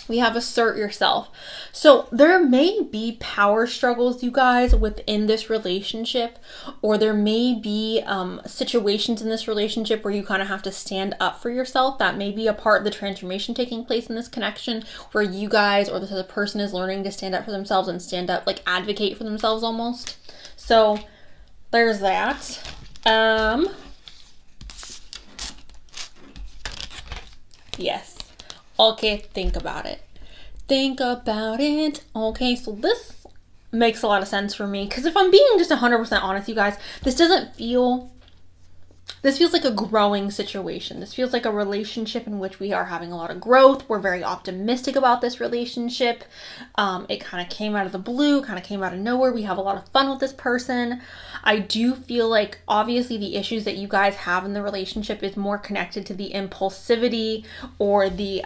We have assert yourself. So there may be power struggles, you guys, within this relationship, or there may be situations in this relationship where you kind of have to stand up for yourself. That may be a part of the transformation taking place in this connection where you guys or this other person is learning to stand up for themselves and stand up, like advocate for themselves almost. So there's that. Yes. Okay, think about it. Think about it. Okay, so this makes a lot of sense for me because if I'm being just 100% honest, you guys, this feels like a growing situation. This feels like a relationship in which we are having a lot of growth. We're very optimistic about this relationship. It kind of came out of the blue, kind of came out of nowhere. We have a lot of fun with this person. I do feel like obviously the issues that you guys have in the relationship is more connected to the impulsivity or the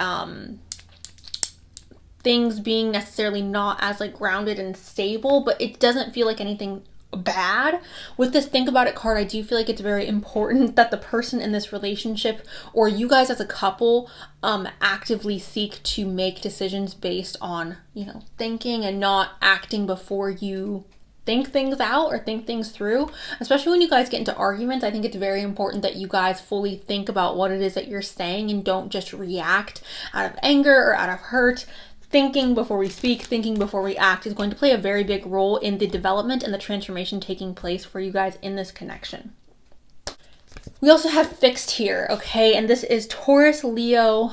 things being necessarily not as like grounded and stable, but it doesn't feel like anything bad. With this think about it card, I do feel like it's very important that the person in this relationship or you guys as a couple actively seek to make decisions based on, you know, thinking and not acting before you think things out or think things through. Especially when you guys get into arguments, I think it's very important that you guys fully think about what it is that you're saying and don't just react out of anger or out of hurt. Thinking before we speak, thinking before we act is going to play a very big role in the development and the transformation taking place for you guys in this connection. We also have fixed here, okay? And this is Taurus, Leo,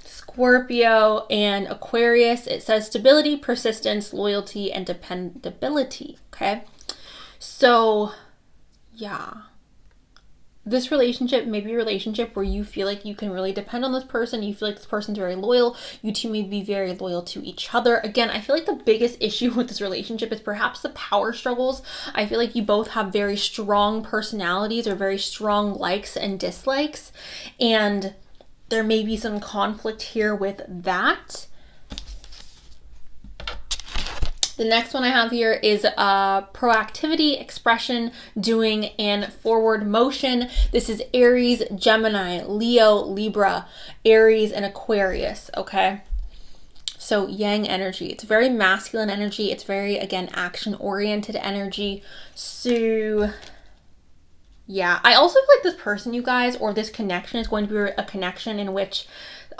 Scorpio, and Aquarius. It says stability, persistence, loyalty, and dependability, okay? So, yeah. This relationship may be a relationship where you feel like you can really depend on this person. You feel like this person's very loyal. You two may be very loyal to each other. Again, I feel like the biggest issue with this relationship is perhaps the power struggles. I feel like you both have very strong personalities or very strong likes and dislikes. And there may be some conflict here with that. The next one I have here is proactivity, expression, doing, and forward motion. This is Aries, Gemini, Leo, Libra, Aries, and Aquarius, okay? So yang energy. It's very masculine energy. It's very, again, action-oriented energy. So yeah, I also feel like this person, you guys, or this connection is going to be a connection in which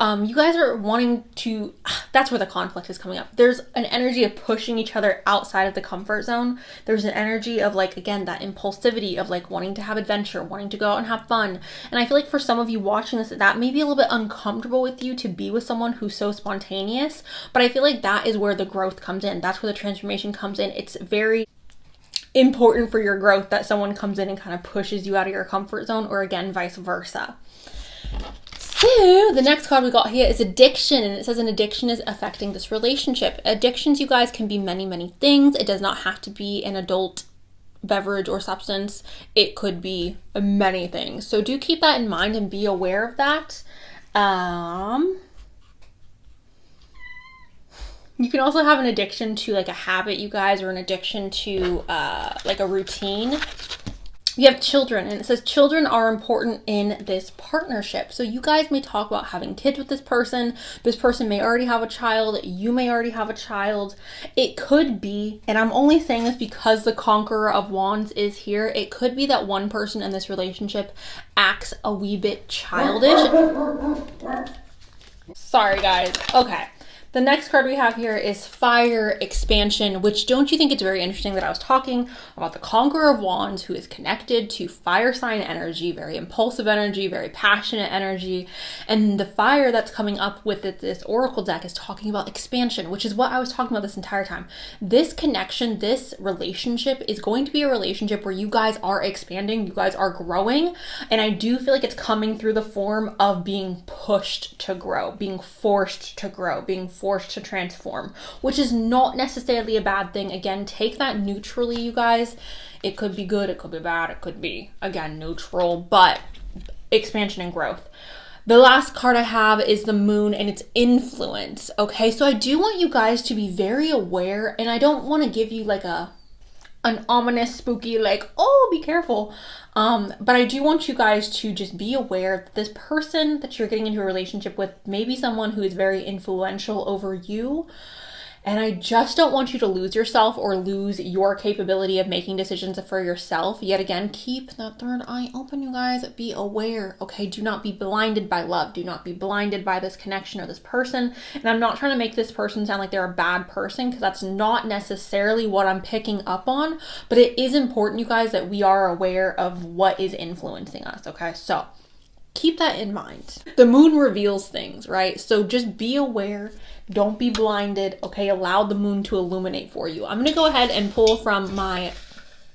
you guys are wanting to, that's where the conflict is coming up. There's an energy of pushing each other outside of the comfort zone. There's an energy of like, again, that impulsivity of like wanting to have adventure, wanting to go out and have fun. And I feel like for some of you watching this, that may be a little bit uncomfortable with you to be with someone who's so spontaneous, but I feel like that is where the growth comes in. That's where the transformation comes in. It's very important for your growth that someone comes in and kind of pushes you out of your comfort zone, or again, vice versa. So the next card we got here is addiction, and it says an addiction is affecting this relationship. Addictions, you guys, can be many, many things. It does not have to be an adult beverage or substance. It could be many things. So do keep that in mind and be aware of that. You can also have an addiction to like a habit, you guys, or an addiction to like a routine. You have children, and it says children are important in this partnership. So you guys may talk about having kids with this person. This person may already have a child. You may already have a child. It could be, and I'm only saying this because the Conqueror of Wands is here, it could be that one person in this relationship acts a wee bit childish. Sorry, guys. Okay. The next card we have here is Fire, Expansion, which, don't you think it's very interesting that I was talking about the Conqueror of Wands, who is connected to fire sign energy, very impulsive energy, very passionate energy, and the fire that's coming up with this oracle deck is talking about expansion, which is what I was talking about this entire time. This connection, this relationship is going to be a relationship where you guys are expanding, you guys are growing, and I do feel like it's coming through the form of being pushed to grow, being forced to grow, being forced to transform, which is not necessarily a bad thing. Again, take that neutrally, you guys. It could be good, it could be bad, it could be, again, neutral, but expansion and growth. The last card I have is the Moon and its influence. Okay, so I do want you guys to be very aware, and I don't want to give you like an ominous, spooky, like, oh, be careful. But I do want you guys to just be aware that this person that you're getting into a relationship with may be someone who is very influential over you. And I just don't want you to lose yourself or lose your capability of making decisions for yourself. Yet again, keep that third eye open, you guys. Be aware, okay? Do not be blinded by love. Do not be blinded by this connection or this person. And I'm not trying to make this person sound like they're a bad person, because that's not necessarily what I'm picking up on. But it is important, you guys, that we are aware of what is influencing us, okay? So keep that in mind. The moon reveals things, right? So just be aware. Don't be blinded, okay? Allow the moon to illuminate for you. I'm going to go ahead and pull from my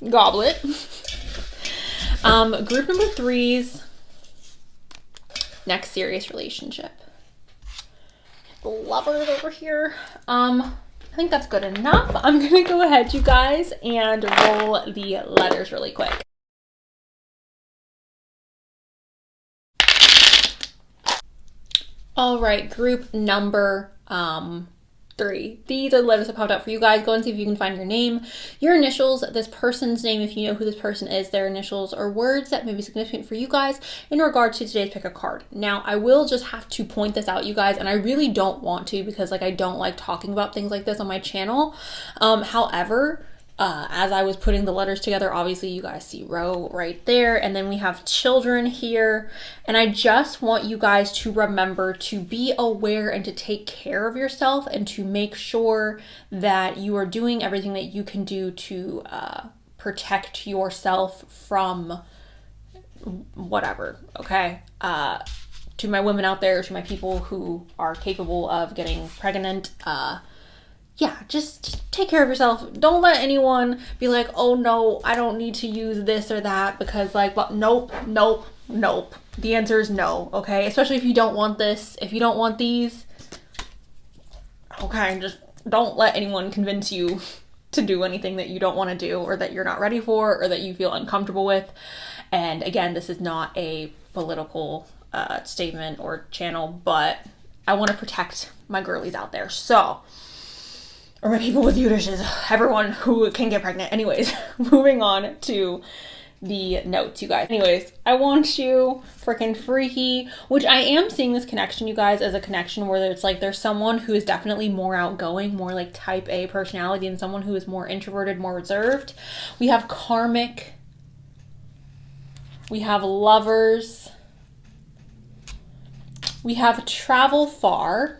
goblet. Group number 3's next serious relationship. The lovers over here. I think that's good enough. I'm going to go ahead, you guys, and roll the letters really quick. All right, group number 3. These are the letters that popped out for you guys. Go and see if you can find your name, your initials, this person's name, if you know who this person is, their initials, or words that may be significant for you guys in regard to today's pick a card. Now, I will just have to point this out, you guys, and I really don't want to, because like I don't like talking about things like this on my channel. However, as I was putting the letters together, obviously you guys see row right there, and then we have children here, and I just want you guys to remember to be aware and to take care of yourself and to make sure that you are doing everything that you can do to protect yourself from whatever, okay? To my women out there, to my people who are capable of getting pregnant, yeah, just take care of yourself. Don't let anyone be like, oh no, I don't need to use this or that, because like, well, nope. The answer is no, okay? Especially if you don't want this, if you don't want these, okay, just don't let anyone convince you to do anything that you don't want to do, or that you're not ready for, or that you feel uncomfortable with. And again, this is not a political statement or channel, but I want to protect my girlies out there. So, or my people with uteruses, everyone who can get pregnant. Anyways, moving on to the notes, you guys. Anyways, I want you freaking freaky, which I am seeing this connection, you guys, as a connection where it's like there's someone who is definitely more outgoing, more like type A personality, and someone who is more introverted, more reserved. We have karmic. We have lovers. We have travel far.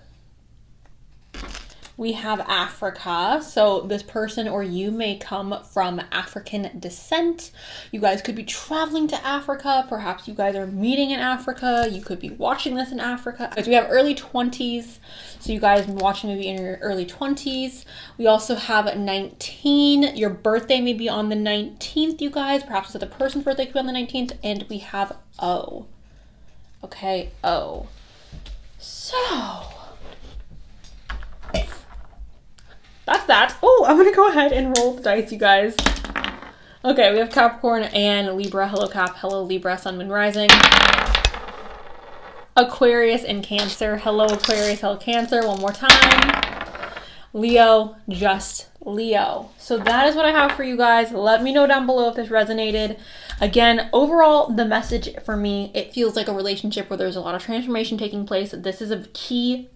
We have Africa. So this person or you may come from African descent. You guys could be traveling to Africa. Perhaps you guys are meeting in Africa. You could be watching this in Africa. We have early 20s. So you guys watching maybe in your early 20s. We also have 19. Your birthday may be on the 19th, you guys. Perhaps the person's birthday could be on the 19th. And we have O. Okay, O. So that's that. Oh, I'm going to go ahead and roll the dice, you guys. Okay, we have Capricorn and Libra. Hello, Cap. Hello, Libra. Sun, Moon, Rising. Aquarius and Cancer. Hello, Aquarius. Hello, Cancer. One more time. Leo, just Leo. So that is what I have for you guys. Let me know down below if this resonated. Again, overall, the message for me, it feels like a relationship where there's a lot of transformation taking place. This is a key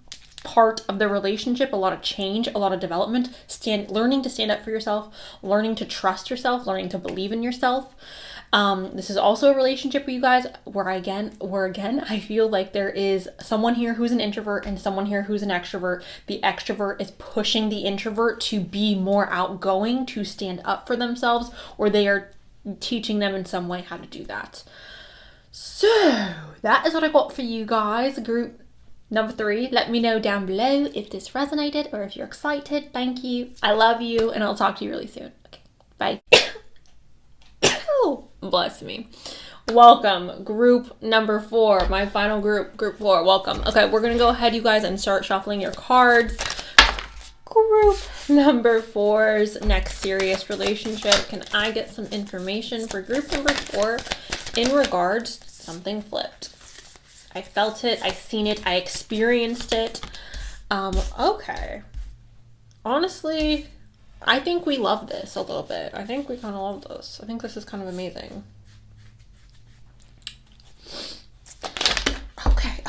part of the relationship, a lot of change, a lot of development, learning to stand up for yourself, learning to trust yourself, learning to believe in yourself. This is also a relationship with you guys where again, I feel like there is someone here who's an introvert and someone here who's an extrovert. The extrovert is pushing the introvert to be more outgoing, to stand up for themselves, or they are teaching them in some way how to do that. So that is what I got for you guys. Group number 3, let me know down below if this resonated or if you're excited. Thank you. I love you, and I'll talk to you really soon. Okay, bye. Bless me. Welcome, group number 4, my final group, group 4. Welcome. Okay, we're going to go ahead, you guys, and start shuffling your cards. Group number 4's next serious relationship. Can I get some information for group number 4 in regards to something flipped? I felt it, I seen it, I experienced it. Okay. Honestly, I think we love this a little bit. I think we kind of love this. I think this is kind of amazing. Okay.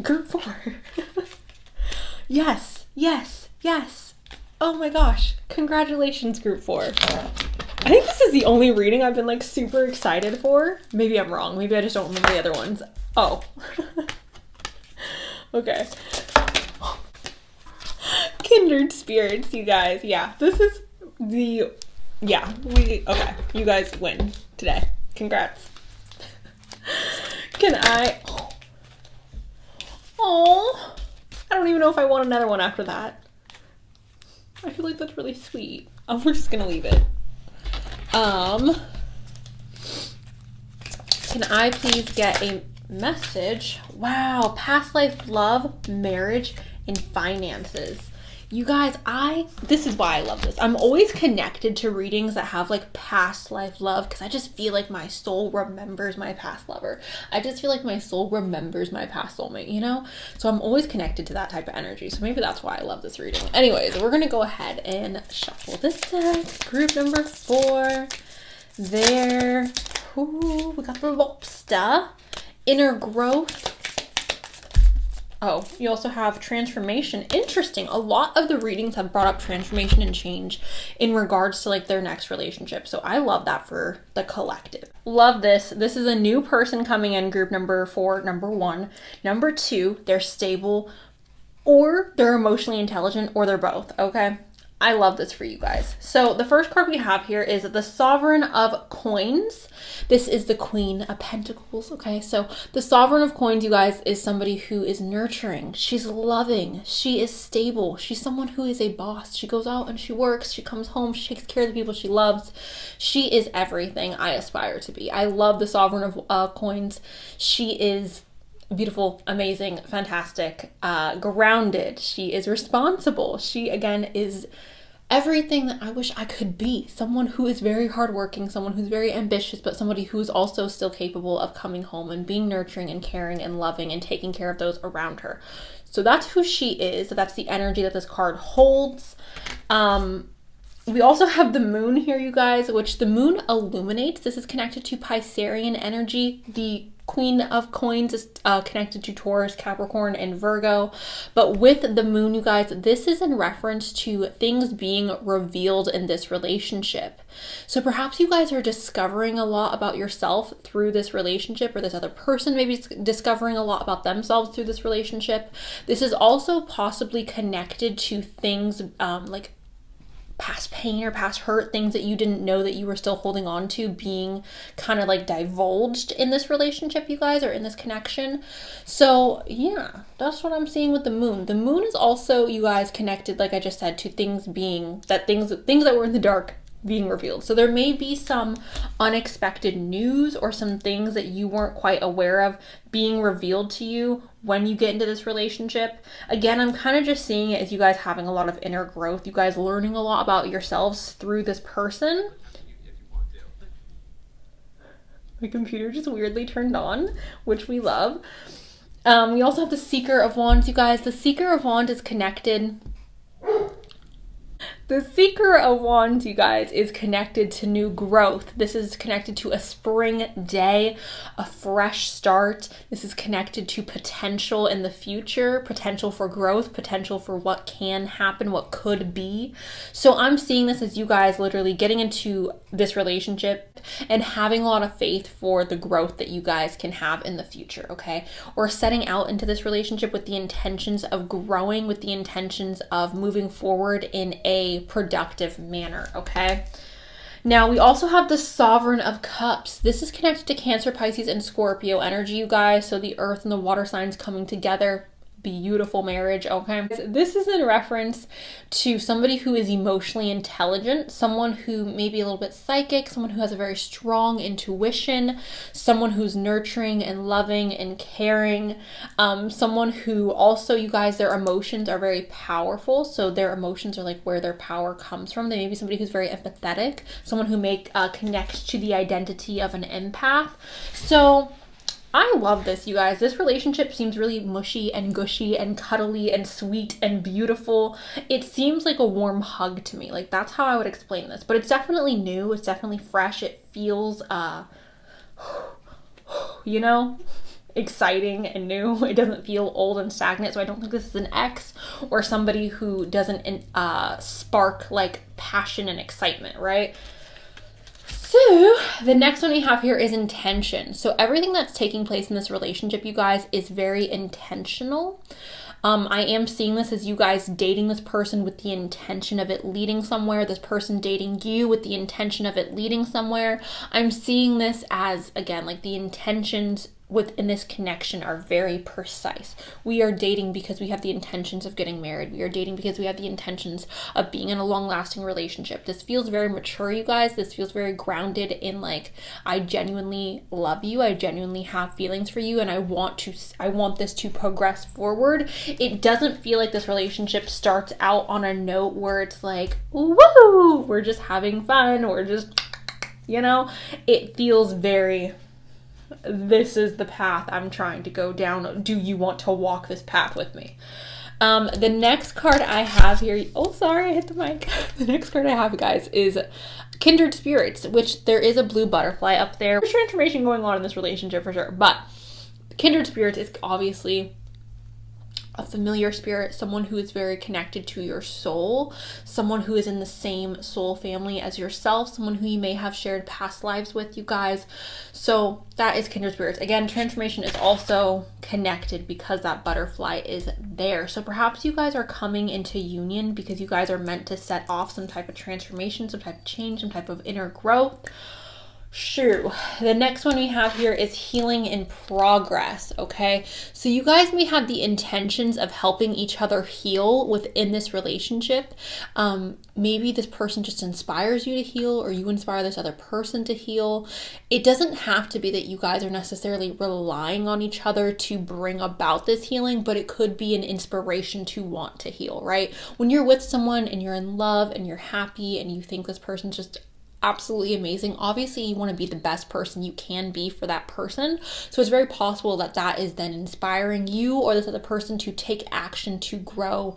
Group 4. Yes. Oh my gosh. Congratulations, group 4. I think this is the only reading I've been like super excited for. Maybe I'm wrong. Maybe I just don't remember the other ones. Oh. Okay. Kindred spirits, you guys. Yeah, this is the... Yeah, okay. You guys win today. Congrats. Can I... Oh, I don't even know if I want another one after that. I feel like that's really sweet. We're just gonna leave it. Can I please get a message? Wow, past life love, marriage, and finances. You guys, this is why I love this. I'm always connected to readings that have like past life love because I just feel like my soul remembers my past lover. I just feel like my soul remembers my past soulmate, you know? So I'm always connected to that type of energy. So maybe that's why I love this reading. Anyways, we're going to go ahead and shuffle this deck. Group number 4. There. Ooh, we got the lobster. Inner growth. Oh, you also have transformation. Interesting. A lot of the readings have brought up transformation and change in regards to like their next relationship. So I love that for the collective. Love this. This is a new person coming in, group number 4, number 1. Number 2, they're stable or they're emotionally intelligent or they're both, okay? I love this for you guys. So the first card we have here is the Sovereign of Coins. This is the Queen of Pentacles, okay? So the Sovereign of Coins, you guys, is somebody who is nurturing. She's loving. She is stable. She's someone who is a boss. She goes out and she works. She comes home. She takes care of the people she loves. She is everything I aspire to be. I love the Sovereign of Coins. She is beautiful, amazing, fantastic, grounded. She is responsible. She, again, is everything that I wish I could be. Someone who is very hardworking, someone who's very ambitious, but somebody who's also still capable of coming home and being nurturing and caring and loving and taking care of those around her. So that's who she is. That's the energy that this card holds. We also have the moon here, you guys, which the moon illuminates. This is connected to Piscean energy. The Queen of Coins is connected to Taurus, Capricorn, and Virgo. But with the moon, you guys, this is in reference to things being revealed in this relationship. So perhaps you guys are discovering a lot about yourself through this relationship, or this other person maybe discovering a lot about themselves through this relationship. This is also possibly connected to things like past pain or past hurt, things that you didn't know that you were still holding on to being kind of like divulged in this relationship, you guys, or in this connection. So yeah, that's what I'm seeing with the moon. The moon is also, you guys, connected, like I just said, to things that were in the dark being revealed. So there may be some unexpected news or some things that you weren't quite aware of being revealed to you when you get into this relationship. Again, I'm kind of just seeing it as you guys having a lot of inner growth, you guys learning a lot about yourselves through this person. My computer just weirdly turned on, which we love. We also have the Seeker of Wands, you guys. The Seeker of Wands is connected. The Seeker of Wands, you guys, is connected to new growth. This is connected to a spring day, a fresh start. This is connected to potential in the future, potential for growth, potential for what can happen, what could be. So I'm seeing this as you guys literally getting into this relationship and having a lot of faith for the growth that you guys can have in the future, okay? Or setting out into this relationship with the intentions of growing, with the intentions of moving forward in a productive manner, okay? Now, we also have the Sovereign of Cups. This is connected to Cancer, Pisces, and Scorpio energy, you guys. So the earth and the water signs coming together. Beautiful marriage, okay? This is in reference to somebody who is emotionally intelligent, someone who may be a little bit psychic, someone who has a very strong intuition, someone who's nurturing and loving and caring, someone who also, you guys, their emotions are very powerful. So their emotions are like where their power comes from. They may be somebody who's very empathetic, someone who may connect to the identity of an empath. So I love this, you guys. This relationship seems really mushy and gushy and cuddly and sweet and beautiful. It seems like a warm hug to me. Like, that's how I would explain this. But it's definitely new. It's definitely fresh. It feels, you know, exciting and new. It doesn't feel old and stagnant. So I don't think this is an ex or somebody who doesn't spark like passion and excitement, right? So the next one we have here is intention. So everything that's taking place in this relationship, you guys, is very intentional. I am seeing this as you guys dating this person with the intention of it leading somewhere. This person dating you with the intention of it leading somewhere. I'm seeing this as, again, like the intentions within this connection are very precise. We are dating because we have the intentions of getting married. We are dating because we have the intentions of being in a long-lasting relationship. This feels very mature, you guys. This feels very grounded in like, I genuinely love you. I genuinely have feelings for you, and I want this to progress forward. It doesn't feel like this relationship starts out on a note where it's like, woo, we're just having fun, or just, you know, it feels very, this is the path I'm trying to go down. Do you want to walk this path with me? The next card I have here, oh, sorry, I hit the mic. The next card I have, guys, is Kindred Spirits, which there is a blue butterfly up there. There's transformation going on in this relationship for sure, but Kindred Spirits is obviously a familiar spirit, someone who is very connected to your soul, someone who is in the same soul family as yourself, someone who you may have shared past lives with, you guys. So that is Kindred Spirits. Again, transformation is also connected because that butterfly is there. So perhaps you guys are coming into union because you guys are meant to set off some type of transformation, some type of change, some type of inner growth. Shoo. The next one we have here is healing in progress, okay? So you guys may have the intentions of helping each other heal within this relationship. Maybe this person just inspires you to heal, or you inspire this other person to heal. It doesn't have to be that you guys are necessarily relying on each other to bring about this healing, but it could be an inspiration to want to heal, right? When you're with someone and you're in love and you're happy and you think this person's just absolutely amazing, obviously you want to be the best person you can be for that person. So it's very possible that that is then inspiring you or this other person to take action to grow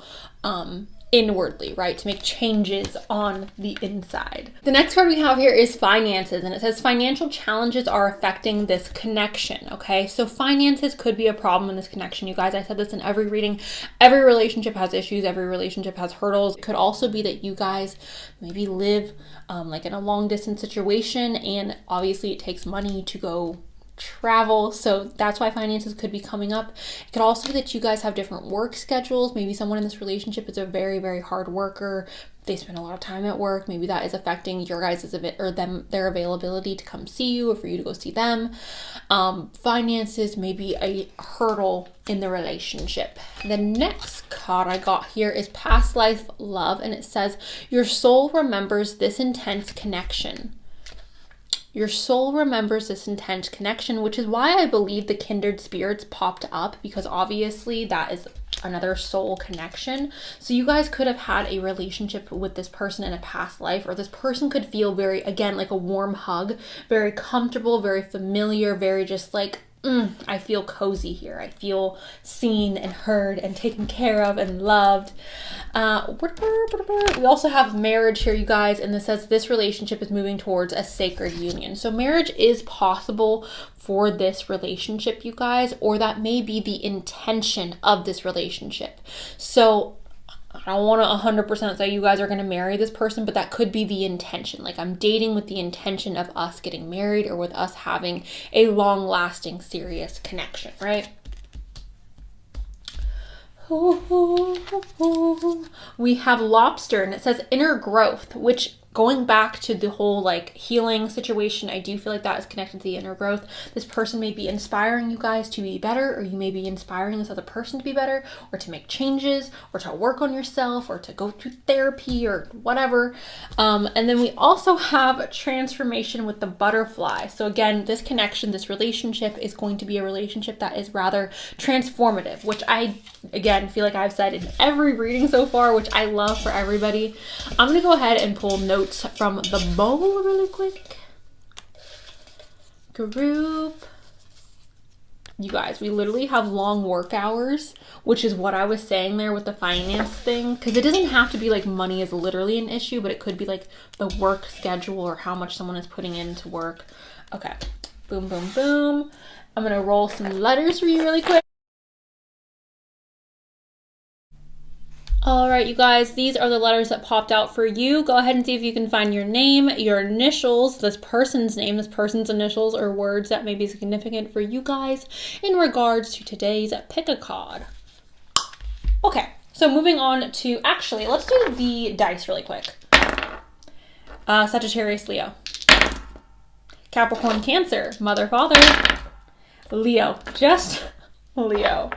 inwardly, right? To make changes on the inside. The next card we have here is finances, and it says financial challenges are affecting this connection, okay? So finances could be a problem in this connection, you guys. I said this in every reading. Every relationship has issues. Every relationship has hurdles. It could also be that you guys maybe live like in a long distance situation, and obviously it takes money to go travel, so that's why finances could be coming up. It could also be that you guys have different work schedules. Maybe someone in this relationship is a very, very hard worker. They spend a lot of time at work. Maybe that is affecting your guys' or them, their availability to come see you or for you to go see them. Finances may be a hurdle in the relationship. The next card I got here is past life love, and it says your soul remembers this intense connection. Your soul remembers this intense connection, which is why I believe the kindred spirits popped up, because obviously that is another soul connection. So you guys could have had a relationship with this person in a past life, or this person could feel very, again, like a warm hug, very comfortable, very familiar, very just like, I feel cozy here. I feel seen and heard and taken care of and loved. We also have marriage here, you guys, and this says this relationship is moving towards a sacred union. So marriage is possible for this relationship, you guys, or that may be the intention of this relationship. So I don't want to 100% say you guys are going to marry this person, but that could be the intention. Like, I'm dating with the intention of us getting married or with us having a long-lasting, serious connection, right? We have lobster, and it says inner growth, which, going back to the whole like healing situation, I do feel like that is connected to the inner growth. This person may be inspiring you guys to be better, or you may be inspiring this other person to be better, or to make changes, or to work on yourself, or to go to therapy, or whatever. And then we also have a transformation with the butterfly. So again, this connection, this relationship is going to be a relationship that is rather transformative, which I, again, feel like I've said in every reading so far, which I love for everybody. I'm going to go ahead and pull notes from the bowl really quick. Group. You guys, we literally have long work hours, which is what I was saying there with the finance thing, because it doesn't have to be like money is literally an issue, but it could be like the work schedule or how much someone is putting into work. Okay, boom, boom, boom. I'm gonna roll some letters for you really quick. All right, you guys, these are the letters that popped out for you. Go ahead and see if you can find your name, your initials, this person's name, this person's initials, or words that may be significant for you guys in regards to today's pick a card. Okay, so moving on to, actually, let's do the dice really quick. Sagittarius, Leo. Capricorn, Cancer, Mother, Father. Leo, just Leo.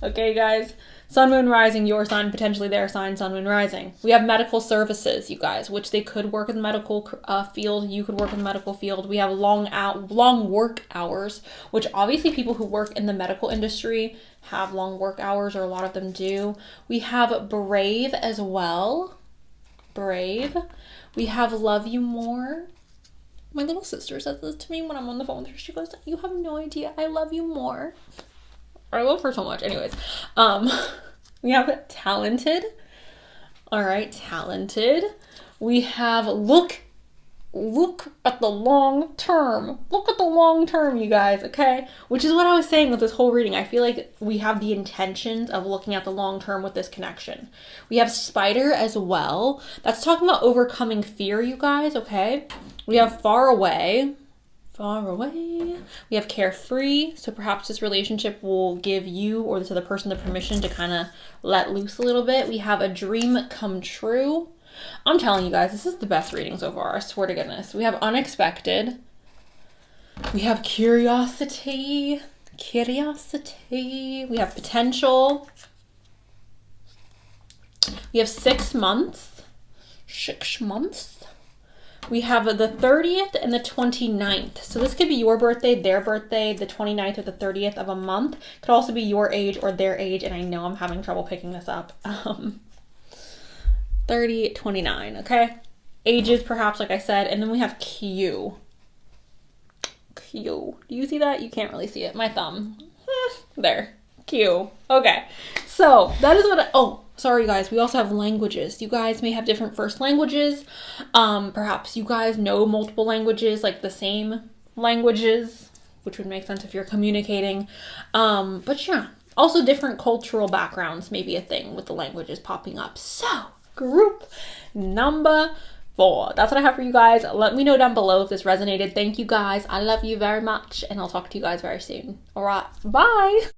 Okay, guys. Sun, Moon, Rising, your sign, potentially their sign, Sun, Moon, Rising. We have medical services, you guys, which they could work in the medical field. You could work in the medical field. We have long work hours, which obviously people who work in the medical industry have long work hours, or a lot of them do. We have brave as well. Brave. We have love you more. My little sister says this to me when I'm on the phone with her. She goes, you have no idea. I love you more. I love her so much. Anyways, we have talented. All right, talented. We have look at the long term. Look at the long term, you guys, okay? Which is what I was saying with this whole reading. I feel like we have the intentions of looking at the long term with this connection. We have spider as well. That's talking about overcoming fear, you guys, okay? We have far away. Far away. We have carefree. So perhaps this relationship will give you or this other person the permission to kind of let loose a little bit. We have a dream come true. I'm telling you guys, this is the best reading so far. I swear to goodness. We have unexpected. We have curiosity. Curiosity. We have potential. We have 6 months. 6 months. We have the 30th and the 29th. So this could be your birthday, their birthday, the 29th or the 30th of a month. Could also be your age or their age. And I know I'm having trouble picking this up. 30, 29, okay? Ages, perhaps, like I said. And then we have Q. Q. Do you see that? You can't really see it. My thumb. There. Q. Okay. So that is what oh, sorry guys. We also have languages. You guys may have different first languages. Perhaps you guys know multiple languages, like the same languages, which would make sense if you're communicating. But yeah, also different cultural backgrounds may be a thing with the languages popping up. So group number 4. That's what I have for you guys. Let me know down below if this resonated. Thank you guys. I love you very much, and I'll talk to you guys very soon. All right. Bye.